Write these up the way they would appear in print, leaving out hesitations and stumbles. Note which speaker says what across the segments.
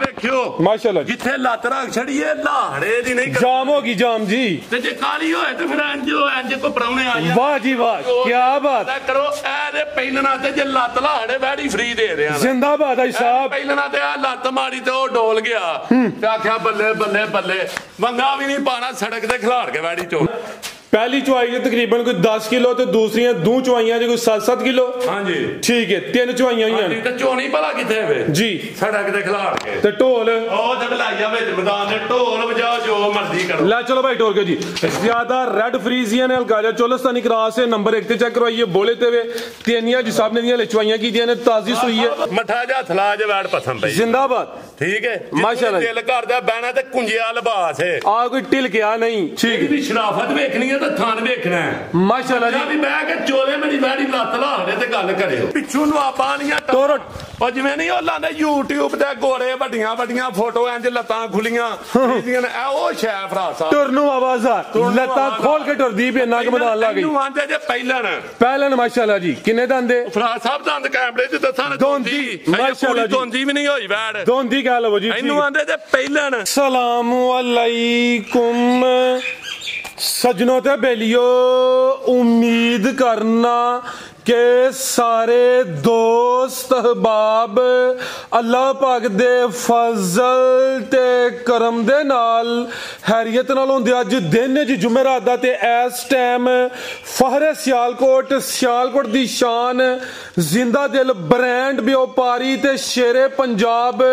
Speaker 1: वेख्यो
Speaker 2: माशाल्लाह
Speaker 1: जिथे लत रख छड़िए लाहड़े दी नहीं
Speaker 2: जाम होगी जाम जी
Speaker 1: ते जे काली होए ते फिर इंज को परौने आ जाए
Speaker 2: वाह जी वाह क्या बात
Speaker 1: करो ए पहलना ते जे लत लाहड़े वैड़ी फ्री दे रहे हैं
Speaker 2: जिंदाबाद भाई साहब
Speaker 1: पहलना ते आ लत मारी ते ओ डोल गया ते आख्या बल्ले बल्ले बल्ले वंगा भी नहीं पाना सड़क ते खिलाड़ के वैड़ी चो
Speaker 2: पहली चुवाई तकरीबन कोई 10 किलो ते दूसरियां दो चुवाइयां कोई 7-7 किलो
Speaker 1: हां जी
Speaker 2: ठीक है 3 चुवाइयां हुई
Speaker 1: ते चोनी भला किथे वे जी सड़क ते खिलाड़ के ते ढोल ओ ते बलाइया विच मैदान दे ढोल बजाओ जो मर्जी करो ला
Speaker 2: चलो भाई ढोल के जी ज्यादा रेड फ्रीजियन ने अलगाजा चोलस्तानी क्रॉस है नंबर 1 ते चेक करवाइए बोले ते वे तेनिया जी साहब ने दी चुवाइयां कीतियां ने ताजी सुई है
Speaker 1: मठा जा थलाज वैड पसंद है
Speaker 2: जिंदाबाद
Speaker 1: ठीक है
Speaker 2: माशाल्लाह
Speaker 1: दिल करदा बहना ते कुंजिया लिबास है
Speaker 2: आ कोई टिल गया नहीं ठीक
Speaker 1: है शराफत देखनी है ते थान देखना
Speaker 2: माशाल्लाह जी
Speaker 1: भी मैं के चोले मेरी वैडी लत लाहड़े ते गल करियो पिछू नु आपानियां
Speaker 2: तोरो
Speaker 1: ओ जिवें नहीं ओ लांदे YouTube ते गोरे ਵੱਡੀਆਂ ਵੱਡੀਆਂ ਫੋਟੋ ਇੰਜ ਲੱਤਾਂ ਖੁੱਲੀਆਂ ਇਹਦੀਆਂ ਐ ਉਹ ਸ਼ੈ ਫਰਾਸਾ
Speaker 2: ਟੁਰਨੂ ਆਵਾਜ਼ਾਰ ਲੱਤਾਂ ਖੋਲ ਕੇ ਟੁਰਦੀ ਪਈ ਨਾ ਕਿ ਮੈਦਾਨ ਲਾ ਗਈ
Speaker 1: ਇਹਨੂੰ ਆਂਦੇ ਜੇ
Speaker 2: ਪਹਿਲਣ ਮਾਸ਼ਾਅੱਲਾ ਜੀ ਕਿੰਨੇ ਦੰਦੇ
Speaker 1: ਫਰਾਸ ਸਾਹਿਬ ਦੰਦ ਕੈਮਰੇ 'ਚ ਦੱਸਾਂ
Speaker 2: ਦੋਂਦੀ ਮਾਸ਼ਾਅੱਲਾ ਜੀ
Speaker 1: ਦੋਂਦੀ ਵੀ ਨਹੀਂ ਹੋਈ ਵੈੜ
Speaker 2: ਦੋਂਦੀ ਕਹਿ ਲਵੋ ਜੀ
Speaker 1: ਇਹਨੂੰ ਆਂਦੇ ਜੇ ਪਹਿਲਣ
Speaker 2: ਸਲਾਮ ਅਲੈਕੁਮ सजनों ते बेलियो उम्मीद करना के सारे दोस्त अहबाब अल्लाह पाक दे फजल ते करम दे नाल हैरियत नाल होंदे अज दिन जी जुमेरात दा ते इस टाइम फहरे सियालकोट दी शान जिंदा दिल ब्रांड व्यापारी ते शेरे पंजाब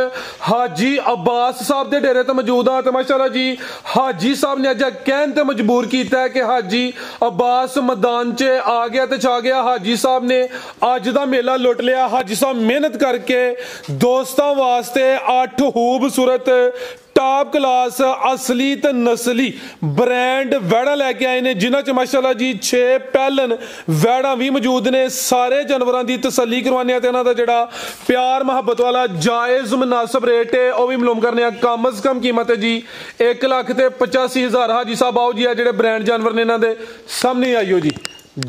Speaker 2: हाजी अब्बास साहब दे डेरे ते मौजूद हां ते माशाअल्लाह जी हाजी साहब ने अज कहन ते मजबूर कीता है कि हाजी अब्बास मैदान च आ गया ते छा गया हाजी साहब ने अज दा मेला लुट लिया हाजी साहब मेहनत करके दोस्तां वास्ते 8 खूबसूरत टॉप क्लास असली ते नस्ली ब्रांड वैड़ा लेके आए ने जिन्हां च माशाअल्लाह जी 6 पैलन वैड़ा भी मौजूद ने सारे जानवरां दी तसल्ली करवाने ते इन्हां दा जेड़ा प्यार मोहब्बत वाला जायज मुनासिब रेट है वो भी मालूम करने कम अज कम कीमत है जी 1,85,000 हाजी साहब आओ जी जेड़े ब्रांड जानवर ने इन्हां दे सामने आइयो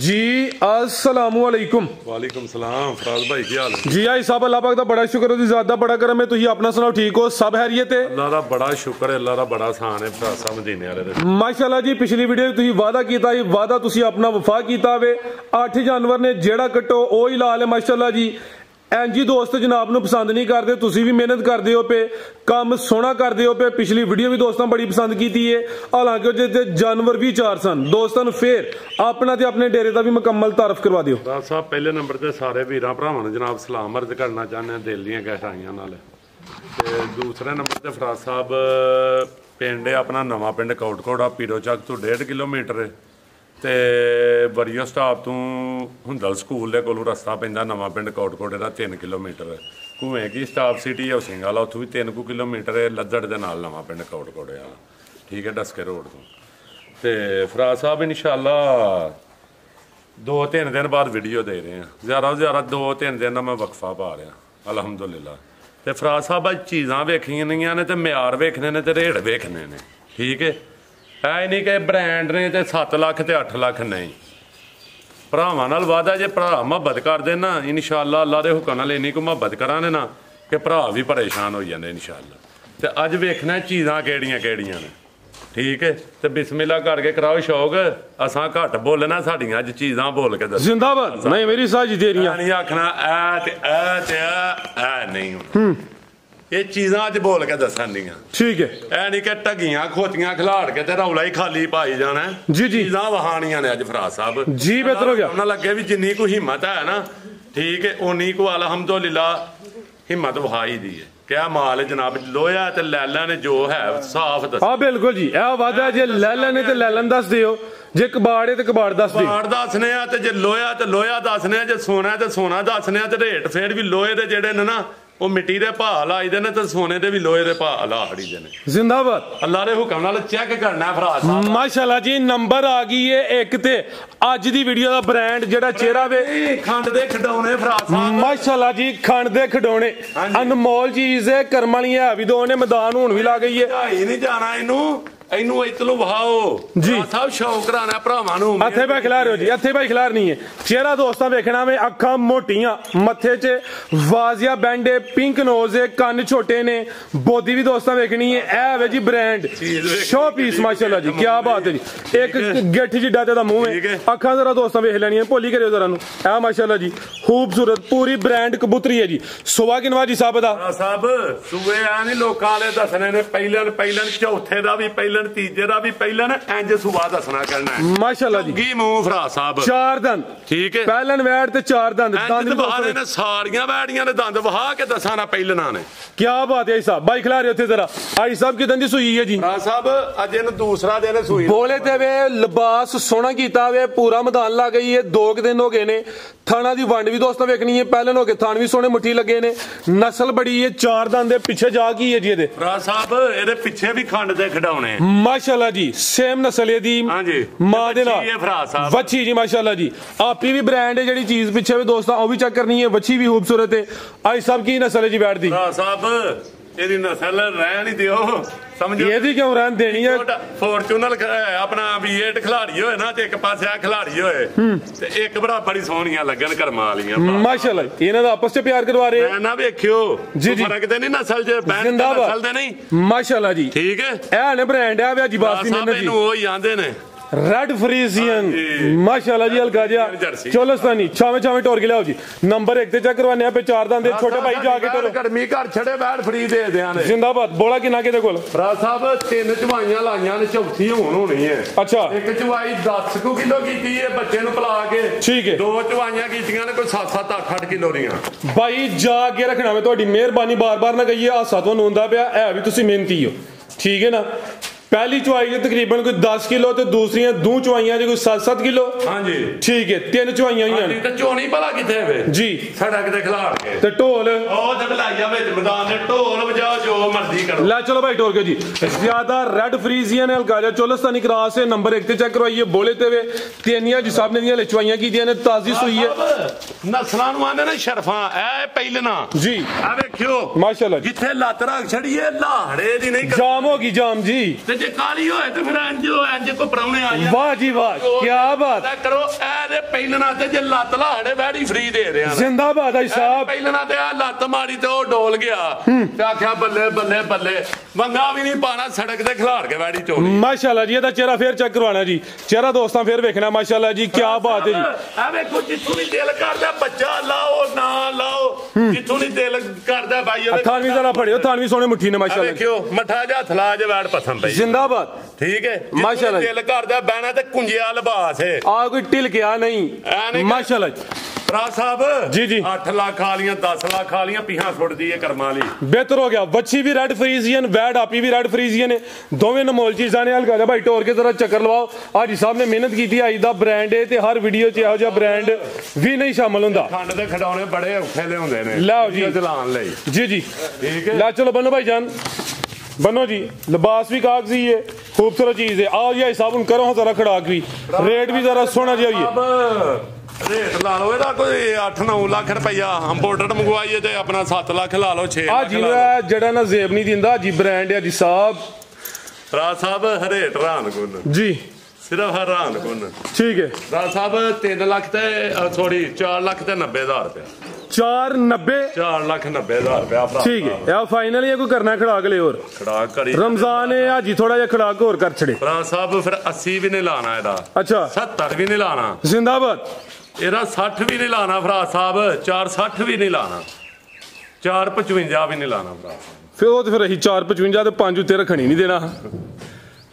Speaker 2: जी अस्सलामु अलैकुम
Speaker 1: वालेकुम सलाम फराज भाई की हाल है
Speaker 2: जी आई साहब अल्लाह पाक दा बड़ा शुक्र है ज़्यादा बड़ा करम है तुसी अपना सुनाओ ठीक हो सब हैरियत है
Speaker 1: अल्लाह दा बड़ा शुक्र है अल्लाह दा बड़ा आसान है फराज साहब मदीने वाले दे
Speaker 2: माशाल्लाह जी पिछली वीडियो तुसी वादा कीता ही वादा तुसी अपना वफा कीता वे 8 जानवर ने जेड़ा कट्टो ओ ही लाल है माशाल्लाह जी एंजी दोस्त जनाब नूं पसंद नहीं करते तुसी भी मेहनत करदे हो पे काम सोहना करदे हो पे पिछली वीडियो भी दोस्तों बड़ी पसंद कीती है हालांकि जे जानवर भी 4 सन दोस्तों फिर अपना ते अपने डेरे का भी मुकम्मल तारफ करवा दियो
Speaker 1: साहब पहले नंबर ते सारे वीरां भरावां नूं जनाब सलाम अर्ज करना चाहते हैं दिल दीआं गहराइयां नाल ते दूसरे नंबर ते फराज साहब पिंड अपना नवां पिंड कोटकोट पीरो चक तो 1.5 किलोमीटर ते बरियो स्टाप तो हुंदल स्कूल दे कोलों रस्ता पैंदा नवां पिंड कोटकोट दा 3 किलोमीटर घूमे की स्टाप सिटी हाउसिंग वाला उत्थों भी 3 किलोमीटर लद्दड़ दे नाल नवां पिंड कोटकोट वाला ठीक है डस्के रोड तो ते फराज साहब इंशाअल्लाह 2-3 दिन बाद वीडियो दे रहे हैं ज़्यादा से ज़्यादा 2-3 दिन मैं वक्फा पा रहा अलहमदुलिल्लाह ते फराज साहब चीज़ां वेखियां ने ते म्यार वेखने ने ते रेट वेखने ने ठीक है ऐ नहीं कि ब्रांड ने ते 7 लाख ते 8 लाख नहीं भरावां नाल वादा जे भरा मुहब्बत करदे ना इंशाअल्लाह अल्लाह दे हुक्म नाल इन्नी को मुहब्बत कराने ना कि भरा भी परेशान हो जांदे इंशाअल्लाह ते अज वेखना चीज़ां केड़ियां ने ठीक है ते बिस्मिल्लाह करके कराओ शौक असां घट बोलना साडियां अज चीज़ां बोल के दस
Speaker 2: जिंदाबाद नहीं मेरी साजी तेरियां
Speaker 1: नहीं आखना ऐ नहीं ये चीज़ां अज बोल के दसन दियां
Speaker 2: ठीक है
Speaker 1: ऐ नहीं कि ढगियां खोतियां खिलाड़ के ते रौला ही खाली पाई जाना
Speaker 2: जी जी
Speaker 1: चीज़ां वहानियां ने अज फराज साहब
Speaker 2: जी बेहतर हो गया
Speaker 1: उन्हें लगे भी जिन्नी को हिम्मत है ना ठीक है उन्नी को अलहमदुलिल्लाह हिम्मत वहाई दी है क्या माल जनाब लोया ते लैला ने जो है साफ दस
Speaker 2: हाँ बिल्कुल जी ए वादा जे लैला ने ते लैलन दस दियो जे कबाड़ है ते कबाड़ दस दियो
Speaker 1: कबाड़ दसने आ ते जे लोया ते लोया दसने जे सोना ते सोना दसने ते रेट फिर भी लोहे दे जेड़े ने ना वो मिट्टी दे भाव लाई दे ने ते सोने दे भी लोहे दे भाव ला खड़ी दे ने
Speaker 2: जिंदाबाद
Speaker 1: अल्लाह दे हुक्म नाल चेक करना है फराज साहब
Speaker 2: माशाल्लाह जी नंबर आ गई है एक ते अज दी वीडियो दा ब्रांड जेड़ा चेहरा वे
Speaker 1: खंड दे खडौने फराज साहब
Speaker 2: माशाल्लाह जी खंड दे खडौने अनमोल चीज है कर्म वाली है भी दो ने मैदान हुन भी ला गई है
Speaker 1: ढाई नहीं जाना इनू ਇਹਨੂੰ ਇਤਲੋਂ ਵਹਾਓ
Speaker 2: ਜੀ।
Speaker 1: ਸਾਹਿਬ ਸ਼ੌਕ ਕਰਾਣਾ ਭਰਾਵਾਂ ਨੂੰ
Speaker 2: ਇੱਥੇ ਭਾਈ ਖਿਲਾ ਰਹੇ ਹੋ ਜੀ, ਇੱਥੇ ਭਾਈ ਖਿਲਾ ਨਹੀਂ ਹੈ ਚਿਹਰਾ ਦੋਸਤਾਂ ਵੇਖਣਾ ਵੇ ਅੱਖਾਂ ਮੋਟੀਆਂ ਮੱਥੇ 'ਚ ਵਾਜ਼ੀਆ ਬੈਂਡ ਹੈ ਪਿੰਕ ਨੋਜ਼ ਹੈ ਕੰਨ ਛੋਟੇ ਨੇ ਬੋਦੀ ਵੀ ਦੋਸਤਾਂ ਵੇਖਣੀ ਹੈ ਇਹ ਵੇ ਜੀ ਬ੍ਰਾਂਡ ਸ਼ੋ ਪੀਸ ਮਾਸ਼ਾਅੱਲਾ ਜੀ ਕੀ ਬਾਤ ਹੈ ਜੀ ਇੱਕ ਗਿੱਠ ਜਿੱਡਾ ਤੇ ਦਾ ਮੂੰਹ ਹੈ ਅੱਖਾਂ ਜ਼ਰਾ ਦੋਸਤਾਂ ਵੇਖ ਲੈਣੀਆਂ ਭੋਲੀ ਕਰਿਓ ਜ਼ਰਾ ਨੂੰ ਇਹ ਮਾਸ਼ਾਅੱਲਾ ਜੀ ਖੂਬਸੂਰਤ ਪੂਰੀ ਬ੍ਰਾਂਡ ਕਬੂਤਰੀ ਹੈ ਜੀ ਸੁਬਾ ਕਿਨਵਾ ਜੀ ਸਾਹਿਬ ਦਾ
Speaker 1: ਸਾਹਿਬ ਸੂਏ ਆ ਨਹੀਂ ਲੋਕਾਂ ਵਾਲੇ ਦੱਸਣੇ ਨੇ ਪਹਿਲਣ ਚੌਥੇ ਦਾ ਵੀ ਪਹਿਲਣ ਤੀਜੇ ਦਾ ਵੀ ਪਹਿਲਣ ਇੰਜ ਸੁਬਾ ਦੱਸਣਾ ਕਰਨਾ ਹੈ
Speaker 2: ਮਾਸ਼ਾਅੱਲਾ ਜੀ
Speaker 1: ਕੀ ਮੂੰਹ ਫਰਾ ਸਾਹਿਬ
Speaker 2: ਚਾਰ ਦੰਦ
Speaker 1: ਠੀਕ ਹੈ
Speaker 2: ਪਹਿਲਣ ਵੈੜ ਤੇ ਚਾਰ ਦੰਦ
Speaker 1: ਦੰਦ ਵਹਾਦੇ ਨੇ ਸਾਰੀਆਂ ਵੈੜੀਆਂ ਦੇ ਦੰਦ ਵਹਾ ਕੇ ਦੱਸਾਂ ਨਾ ਪਹਿਲਣਾ ਨੇ
Speaker 2: ਕੀ ਬਾਤ ਹੈ ਸਾਹਿਬ ਭਾਈ ਖਿਲਾ ਰਹੇ ਉੱਥੇ ਜ਼ਰਾ ਆਈ ਸਾਹਿਬ ਕਿਦਾਂ ਦੀ ਸੂਈ ਹੈ ਜੀ
Speaker 1: ਸਾਹਿਬ ਅੱਜ ਇਹਨੂੰ ਦੂਸਰਾ ਦਿਨ ਸੂਈ
Speaker 2: ਬੋਲੇ ਤੇ ਵੇ ਲਿਬਾਸ ਸੋਹਣਾ ਕੀਤਾ ਵੇ ਪੂਰਾ ਮੈਦਾਨ ਲਾ ਗਈ ਹੈ 2 ਦਿਨ ਹੋ ਗਏ ਨੇ ਥਾਣਾ ਦੀ ਵੰਡ ਵੀ ਦੋਸਤਾਂ ਵੇਖਣੀ ਹੈ ਪਹਿਲਣ ਹੋ ਕੇ ਥਾਣ ਵੀ ਸੋਹਣੇ ਮੁੱਠੀ ਲੱਗੇ ਨੇ ਨਸਲ ਬੜੀ ਹੈ ਚਾਰ ਦੰਦ ਦੇ ਪਿੱਛੇ ਜਾ ਕੀ ਹੈ ਜੀ ਇਹਦੇ
Speaker 1: ਸਾਹਿਬ ਇਹਦੇ ਪਿੱਛੇ ਵੀ ਖੰਡ ਦੇ ਖਿਡਾਉਣੇ
Speaker 2: ਮਾਸ਼ਾਅੱਲਾ ਜੀ ਸੇਮ ਨਸਲ ਦੀ
Speaker 1: ਹਾਂਜੀ
Speaker 2: ਮਾਂ ਦੇ ਨਾਲ ਵੱਛੀ ਜੀ ਮਾਸ਼ਾਅੱਲਾ ਜੀ ਆਪੀ ਵੀ ਬ੍ਰਾਂਡ ਹੈ ਜਿਹੜੀ ਚੀਜ਼ ਪਿੱਛੇ ਵੀ ਦੋਸਤਾਂ ਉਹ ਵੀ ਚੈੱਕ ਕਰਨੀ ਹੈ ਵੱਛੀ ਵੀ ਖੂਬਸੂਰਤ ਹੈ ਆਈ ਸਾਹਿਬ ਕੀ ਨਸਲ ਹੈ ਜੀ ਬੈਠ ਦੀ
Speaker 1: ਸਾਹਿਬ ਇਹਦੀ ਨਸਲ ਰਹਿ ਨਹੀਂ ਦਿਓ ਸਮਝੋ
Speaker 2: ਇਹਦੀ ਕਿਉਂ ਰਹਿਣ ਦੇਣੀ ਹੈ
Speaker 1: ਫੋਰਚੂਨਰ ਆਪਣਾ V8 ਖਿਲਾੜੀ ਹੋਏ ਨਾ ਤੇ ਇੱਕ ਪਾਸੇ ਆ ਖਿਲਾੜੀ ਹੋਏ ਤੇ ਇੱਕ ਬਰਾਬਰ ਹੀ ਸੋਹਣੀਆਂ ਲੱਗਣ ਕਰਮਾਂ ਵਾਲੀਆਂ
Speaker 2: ਮਾਸ਼ਾਅੱਲਾ ਇਹਨਾਂ ਦਾ ਆਪਸ ਚ ਪਿਆਰ ਕਰਵਾ ਰਹੇ
Speaker 1: ਮੈਂ ਨਾ ਵੇਖਿਓ
Speaker 2: ਜੀ ਜੀ
Speaker 1: ਫਰਕ ਤੇ ਨਹੀਂ ਨਸਲ ਚ ਬੈਨ ਨਸਲ ਦੇ ਨਹੀਂ
Speaker 2: ਮਾਸ਼ਾਅੱਲਾ ਜੀ
Speaker 1: ਠੀਕ ਹੈ
Speaker 2: ਇਹ ਨੇ ਬ੍ਰਾਂਡ ਆ ਵੇ ਜੀ ਬਾਸ ਦੀ ਮਿਹਨਤ ਜੀ
Speaker 1: ਇਹਨੂੰ ਉਹ ਹੀ ਆਂਦੇ ਨੇ
Speaker 2: रेड फ्रीजियन माशाल्लाह जी हल्का जिहा चोलस्तानी छावे छावे टोर के लियाओ जी नंबर 1 ते चेक करवाने आ पे चार दांदे छोटे भाई जाके करो
Speaker 1: गर्मी घर छड़े बैठ फ्री दे दियां ने
Speaker 2: जिंदाबाद बोला किना किदे कोल
Speaker 1: भरा साहब 3 चवाइयां लाइयां ने चौथी होनी है
Speaker 2: अच्छा
Speaker 1: एक चवाई 10 किलो कीती है बच्चे नु पिला के
Speaker 2: ठीक है
Speaker 1: 2 चवाइयां कीतियां ने कोई 7-7 8-8 किलो दियां
Speaker 2: भाई जाके रखना मैं ਤੁਹਾਡੀ ਮਿਹਰਬਾਨੀ ਬਾਰ-ਬਾਰ ਨਾ ਕਹੀਏ ਹਾਸਾ ਤੁਹਾਨੂੰ ਹੁੰਦਾ ਪਿਆ ਐ ਵੀ ਤੁਸੀਂ ਮਿਹਨਤੀ ਹੋ ਠੀਕ ਹੈ ਨਾ पहली चुवाई तकरीबन कोई 10 किलो तो दूसरी दो चुवाइयां कोई 7-7 किलो हाँ जी ठीक है 3 चुवाइयां हुई
Speaker 1: ते चोनी भला किथे है
Speaker 2: जी
Speaker 1: सड़क ते खिलाड़ के
Speaker 2: ते ढोल
Speaker 1: ओ ते बलाइया विच मैदान ने ढोल बजाओ जो मर्जी करो
Speaker 2: ला चलो भाई ढोल के जी ज्यादा रेड फ्रीजियन हल्का चोलस्तानी क्रॉस है नंबर 1 ते चेक करवाइए बोले ते वे तेनिया जी साहब ने दी चुवाइयां कीतियां ने ताजी सुई है
Speaker 1: नस्लां नु आंदे ने शरफां ए पहिलना जी आ वेखियो माशाल्लाह जिथे लत रख छड़ी है लाहड़े दी नहीं
Speaker 2: जाम होगी जाम जी
Speaker 1: जे काली होए ते फिर इंज को पराउने आ जाए
Speaker 2: वाह जी वाह क्या बात
Speaker 1: करो ए दे पहिलना ते जे लत लाहड़े बैठी फ्री दे रहे हैं
Speaker 2: जिंदाबाद भाई साहब
Speaker 1: पहिलना ते आ लत मारी ते ओ डोल गया ते आख्या बल्ले बल्ले बल्ले वंगा भी नहीं पाना सड़क ते खिलाड़ के बैठी चोली
Speaker 2: माशाल्लाह जी ਇਹਦਾ ਚਿਹਰਾ ਫੇਰ ਚੈੱਕ ਕਰਵਾਣਾ ਜੀ ਚਿਹਰਾ ਦੋਸਤਾਂ ਫੇਰ ਵੇਖਣਾ ਮਾਸ਼ਾਅੱਲਾ ਜੀ ਕੀ ਬਾਤ ਹੈ ਜੀ
Speaker 1: ਆ ਵੇਖੋ ਜਿੱਥੋਂ ਵੀ ਦਿਲ ਕਰਦਾ ਬੱਚਾ ਲਾਓ ਨਾ ਲਾਓ ਜਿੱਥੋਂ ਨਹੀਂ ਦਿਲ ਕਰਦਾ ਭਾਈ ਉਹਦੇ
Speaker 2: ਥਾਨ ਵੀ ਜ਼ਰਾ ਫੜਿਓ ਥਾਨ ਵੀ ਸੋਹਣੇ ਮੁੱਠੀ ਨੇ ਮਾਸ਼ਾਅੱਲਾ
Speaker 1: ਵੇਖਿਓ ਮੱਠਾ ਜਿਹਾ ਥਲਾ ਜਿਹਾ ਵੈੜ ਪਸੰਦ ਪਈ
Speaker 2: जिंदाबाद
Speaker 1: ठीक है
Speaker 2: माशाल्लाह
Speaker 1: दिल करदा बहना ते कुंजिया लिबास है
Speaker 2: आ कोई टिल गया नहीं माशाल्लाह
Speaker 1: भरा साहब
Speaker 2: जी जी
Speaker 1: 8 लाख वालियां 10 लाख वालियां पीहां सुटदी है कर्मा वाली
Speaker 2: बेहतर हो गया बच्ची भी रेड फ्रीजियन वैड आपी भी रेड फ्रीजियन है दोवें नमोल चीज़ां ने हल्का भाई टोर के जरा चक्कर लवाओ हाजी साहब ने मेहनत की थी आज दा ब्रांड है ते हर वीडियो च इहो जिहा ब्रांड भी नहीं शामिल हुंदा
Speaker 1: खंड दे खिडौने बड़े औखे लिआउंदे ने
Speaker 2: लाओ जी
Speaker 1: चलान लई
Speaker 2: जी जी
Speaker 1: ठीक है
Speaker 2: ला चलो बनो भाई जान बनो जी लिबास भी कागजी है खूबसूरत चीज है आओ जी साहब करो जरा खड़ाक भी रेट भी जरा सोना जी
Speaker 1: रेट ला लो ਇਹਦਾ ਕੋਈ 8-9 ਲੱਖ ਰੁਪਇਆ ਇੰਪੋਰਟਡ ਮੰਗਵਾਈਏ ਤੇ ਆਪਣਾ 7 ਲੱਖ ਲਾ ਲਓ 6
Speaker 2: ਲੱਖ ਜੀ ਜਿਹੜਾ ਨਾ ਜ਼ੇਬ ਨਹੀਂ ਦਿੰਦਾ ਜੀ ਬ੍ਰਾਂਡ ਹੈ ਜੀ ਸਾਹਿਬ
Speaker 1: ਰਾਜ ਸਾਹਿਬ ਹਰੇਟ ਰਾਨ ਗੁਣ
Speaker 2: ਜੀ
Speaker 1: ਸਿਰਫ ਹੈਰਾਨ ਗੁਣ
Speaker 2: ਠੀਕ ਹੈ
Speaker 1: ਰਾਜ ਸਾਹਿਬ 3 ਲੱਖ ਤੇ ਸੌਰੀ 4 ਲੱਖ ਤੇ 90,000 ਰੁਪਇਆ
Speaker 2: 4
Speaker 1: ਲੱਖ 90,000 ਰੁਪਇਆ
Speaker 2: ਠੀਕ ਹੈ ਇਹ ਫਾਈਨਲ ਹੀ ਕੋਈ ਕਰਨਾ ਖੜਾਕ ਲੈ ਹੋਰ
Speaker 1: ਖੜਾਕ ਕਰੀ
Speaker 2: ਰਮਜ਼ਾਨ ਹੈ ਹਾਜੀ ਥੋੜਾ ਜਿਹਾ ਖੜਾਕ ਹੋਰ ਕਰ ਛੜੇ
Speaker 1: ਰਾਜ ਸਾਹਿਬ ਫਿਰ 80 ਵੀ ਨਹੀਂ ਲਾਣਾ ਇਹਦਾ
Speaker 2: ਅੱਛਾ
Speaker 1: 70 ਵੀ ਨਹੀਂ ਲਾਣਾ
Speaker 2: ਜ਼ਿੰਦਾਬਾਦ
Speaker 1: ਇਹਦਾ 60 ਵੀ ਨਹੀਂ ਲਾਣਾ ਫਰਾਜ ਸਾਹਿਬ 460 ਵੀ ਨਹੀਂ ਲਾਣਾ 455 ਵੀ ਨਹੀਂ ਲਾਣਾ ਫਰਾਜ ਸਾਹਿਬ
Speaker 2: ਫਿਰ ਉਹ ਤੇ ਫਿਰ ਅਸੀਂ 455 ਤੇ 5 ਉੱਤੇ ਰੱਖਣੀ ਨਹੀਂ ਦੇਣਾ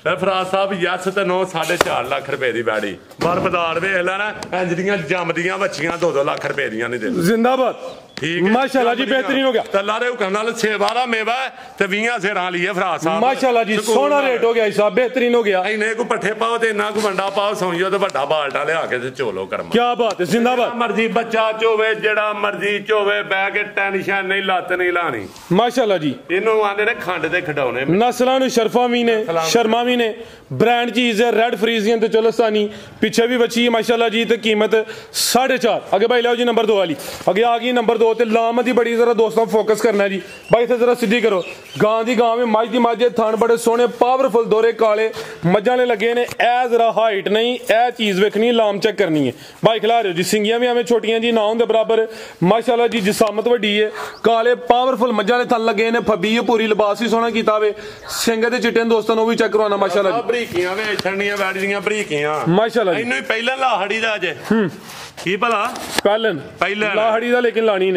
Speaker 1: ਫਿਰ ਫਰਾਜ ਸਾਹਿਬ ਯਸ ਤੇ 9 4.5 ਲੱਖ ਰੁਪਏ ਦੀ ਬੈੜੀ ਬਰਬਦਾਰ ਵੇਖ ਲੈਣਾ ਇੰਜ ਦੀਆਂ ਜੰਮਦੀਆਂ ਬੱਚੀਆਂ 2-2 ਲੱਖ ਰੁਪਏ ਦੀਆਂ ਨਹੀਂ ਦੇਣੀ
Speaker 2: ਜ਼ਿੰਦਾਬਾਦ
Speaker 1: ठीक है
Speaker 2: माशाल्लाह जी बेहतरीन हो गया
Speaker 1: तल्ला रे हुक्म नाल सेवा दा मेवा ते 20 सेरां लिए फराज साहब
Speaker 2: माशाल्लाह जी सोना रेट हो गया साहब बेहतरीन हो गया
Speaker 1: इने को पट्ठे पाओ ते इना को वंडा पाओ सौइयो ते बड़ा बाल्टा ले आके ते चोलो कर्म
Speaker 2: क्या बात है जिंदाबाद
Speaker 1: मर्जी बच्चा चोवे जेड़ा मर्जी चोवे बै के टेंशन नहीं लत नहीं लानी
Speaker 2: माशाल्लाह जी
Speaker 1: इनु आंदे ने खंड दे खडौने
Speaker 2: नस्लां नु शर्फा भी ने शर्मा भी ने ब्रांड चीज है रेड फ्रीजियन ते चोलस्तानी पीछे भी बची है माशाल्लाह जी ते कीमत 4.5 आगे भाई लाओ जी नंबर 2 वाली आगे आ गई नंबर 2 दो ते लाम दी बड़ी जरा दोस्तों फोकस करना है जी भाई इथे जरा सीधी करो गां दी गां में मझ दी मझ थान बड़े सोहने पावरफुल दोरे काले मज्जां ने लगे ने ए जरा हाइट नहीं ए चीज वेखनी लाम चेक करनी है भाई खिला रहे हो जी सिंगियां भी हमें छोटियां जी ना होंदे बराबर माशाल्लाह जी जिसामत वड्डी है काले पावरफुल मज्जां ने थन लगे ने फबी पूरी लिबास ही सोहना कीता वे सिंग दे चिट्टे दोस्तों नो भी चेक करवाना माशाल्लाह जी
Speaker 1: बरीकियां वे छड़नियां बैठ ਦੀਆਂ ਬਰੀਕੀਆਂ
Speaker 2: माशाल्लाह जी
Speaker 1: ਇਹਨੂੰ ਹੀ ਪਹਿਲਾਂ ਲਾਹੜੀ ਦਾ ਜੇ ਕੀ ਭਲਾ
Speaker 2: ਪਹਿਲਾਂ ਲਾਹੜੀ ਦਾ ਲੇਕਿਨ ਲਾਣੀ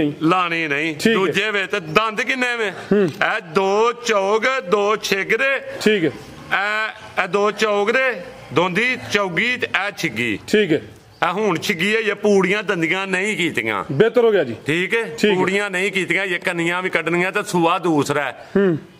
Speaker 2: ਨਹੀਂ
Speaker 1: ਦੂਜੇ ਵੇ ਤੇ ਦੰਦ ਕਿੰਨੇ ਵੇ ਇਹ ਦੋ ਚੌਗ ਦੋ ਛਿਗਰੇ
Speaker 2: ਠੀਕ ਹੈ
Speaker 1: ਇਹ ਦੋ ਚੌਗਰੇ ਦੋਂਦੀ ਚੌਗੀ ਤੇ ਇਹ ਛਿੱਗੀ
Speaker 2: ਠੀਕ ਹੈ
Speaker 1: ਇਹ ਹੁਣ ਛਿੱਗੀ ਹੈ ਇਹ ਪੂੜੀਆਂ ਦੰਦੀਆਂ ਨਹੀਂ ਕੀਤੀਆਂ
Speaker 2: ਬਿਹਤਰ ਹੋ ਗਿਆ ਜੀ
Speaker 1: ਠੀਕ ਹੈ ਪੂੜੀਆਂ ਨਹੀਂ ਕੀਤੀਆਂ ਇਹ ਕੰਨੀਆਂ ਵੀ ਕੱਢਣੀਆਂ ਤੇ ਸੂਆ ਦੂਸਰਾ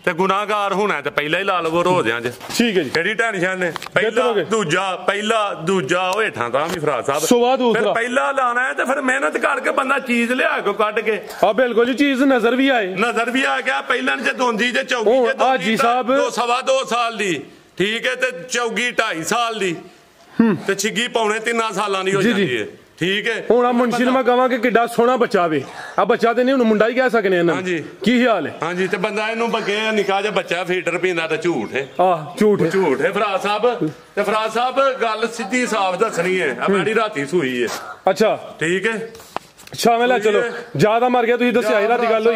Speaker 1: ਤੇ ਗੁਨਾਹਗਾਰ ਹੋਣਾ ਤੇ ਪਹਿਲਾਂ ਹੀ ਲਾ ਲਵੋ ਰੋਜ਼ਿਆਂ 'ਚ
Speaker 2: ਠੀਕ ਹੈ ਜੀ
Speaker 1: ਕਿਹੜੀ ਟੈਨਸ਼ਨ ਨੇ ਪਹਿਲਾ ਦੂਜਾ ਉਹ ਹੇਠਾਂ ਤਾਂ ਵੀ ਫਰਾ ਸਾਹਿਬ
Speaker 2: ਸੂਆ ਦੂਸਰਾ
Speaker 1: ਫਿਰ ਪਹਿਲਾਂ ਲਾਣਾ ਹੈ ਤੇ ਫਿਰ ਮਿਹਨਤ ਕਰਕੇ ਬੰਦਾ ਚੀਜ਼ ਲਿਆ ਕੇ ਕੱਢ ਕੇ
Speaker 2: ਆ ਬਿਲਕੁਲ ਜੀ ਚੀਜ਼ ਨਜ਼ਰ ਵੀ ਆ ਗਿਆ
Speaker 1: ਪਹਿਲਾਂ ਜੇ ਦੋਂਦੀ ਤੇ ਚੌਗੀ ਤੇ
Speaker 2: ਹਾਜੀ ਸਾਹਿਬ
Speaker 1: 2.5 ਸਾਲ ਦੀ ਠੀਕ ਹੈ ਤੇ ਚੌਗੀ 2.5 ਸਾਲ ਦੀ ਤੇ ਛਿੱਗੀ ਪੌਣੇ 3 ਸਾਲਾਂ ਦੀ ਹੋ ਜਾਂਦੀ ਹੈ ਠੀਕ ਹੈ
Speaker 2: ਹੁਣ ਆ ਮੁਨਸ਼ੀ ਨੂੰ ਮੈਂ ਕਹਾਂ ਕਿ ਕਿੱਡਾ ਸੋਹਣਾ ਬੱਚਾ ਵੇ ਆ ਬੱਚਾ ਤੇ ਨਹੀਂ ਹੁਣ ਮੁੰਡਾ ਹੀ ਕਹਿ ਸਕਨੇ ਇਹਨਾਂ
Speaker 1: ਹਾਂਜੀ
Speaker 2: ਕੀ ਖਿਆਲ ਹੈ
Speaker 1: ਹਾਂਜੀ ਤੇ ਬੰਦਾ ਇਹਨੂੰ ਬੱਗੇ ਨਿੱਕਾ ਜਿਹਾ ਬੱਚਾ ਫੀਟਰ ਪੀਂਦਾ ਤੇ ਝੂਠ ਹੈ
Speaker 2: ਝੂਠ
Speaker 1: ਹੈ ਫਰਾਜ਼ ਸਾਹਿਬ ਤੇ ਫਰਾਜ਼ ਸਾਹਿਬ ਗੱਲ ਸਿੱਧੀ ਸਾਫ਼ ਦੱਸਣੀ ਹੈ ਆ ਬੜੀ ਰਾਤੀ ਸੂਈ ਹੈ
Speaker 2: ਅੱਛਾ
Speaker 1: ਠੀਕ ਹੈ
Speaker 2: ਛਾਵੇਂ ਲੈ ਚਲੋ ਜਿਆਦਾ ਮਰ ਗਿਆ ਤੁਸੀਂ ਦੱਸਿਆ ਰਾਤ ਦੀ ਗੱਲ ਹੋਈ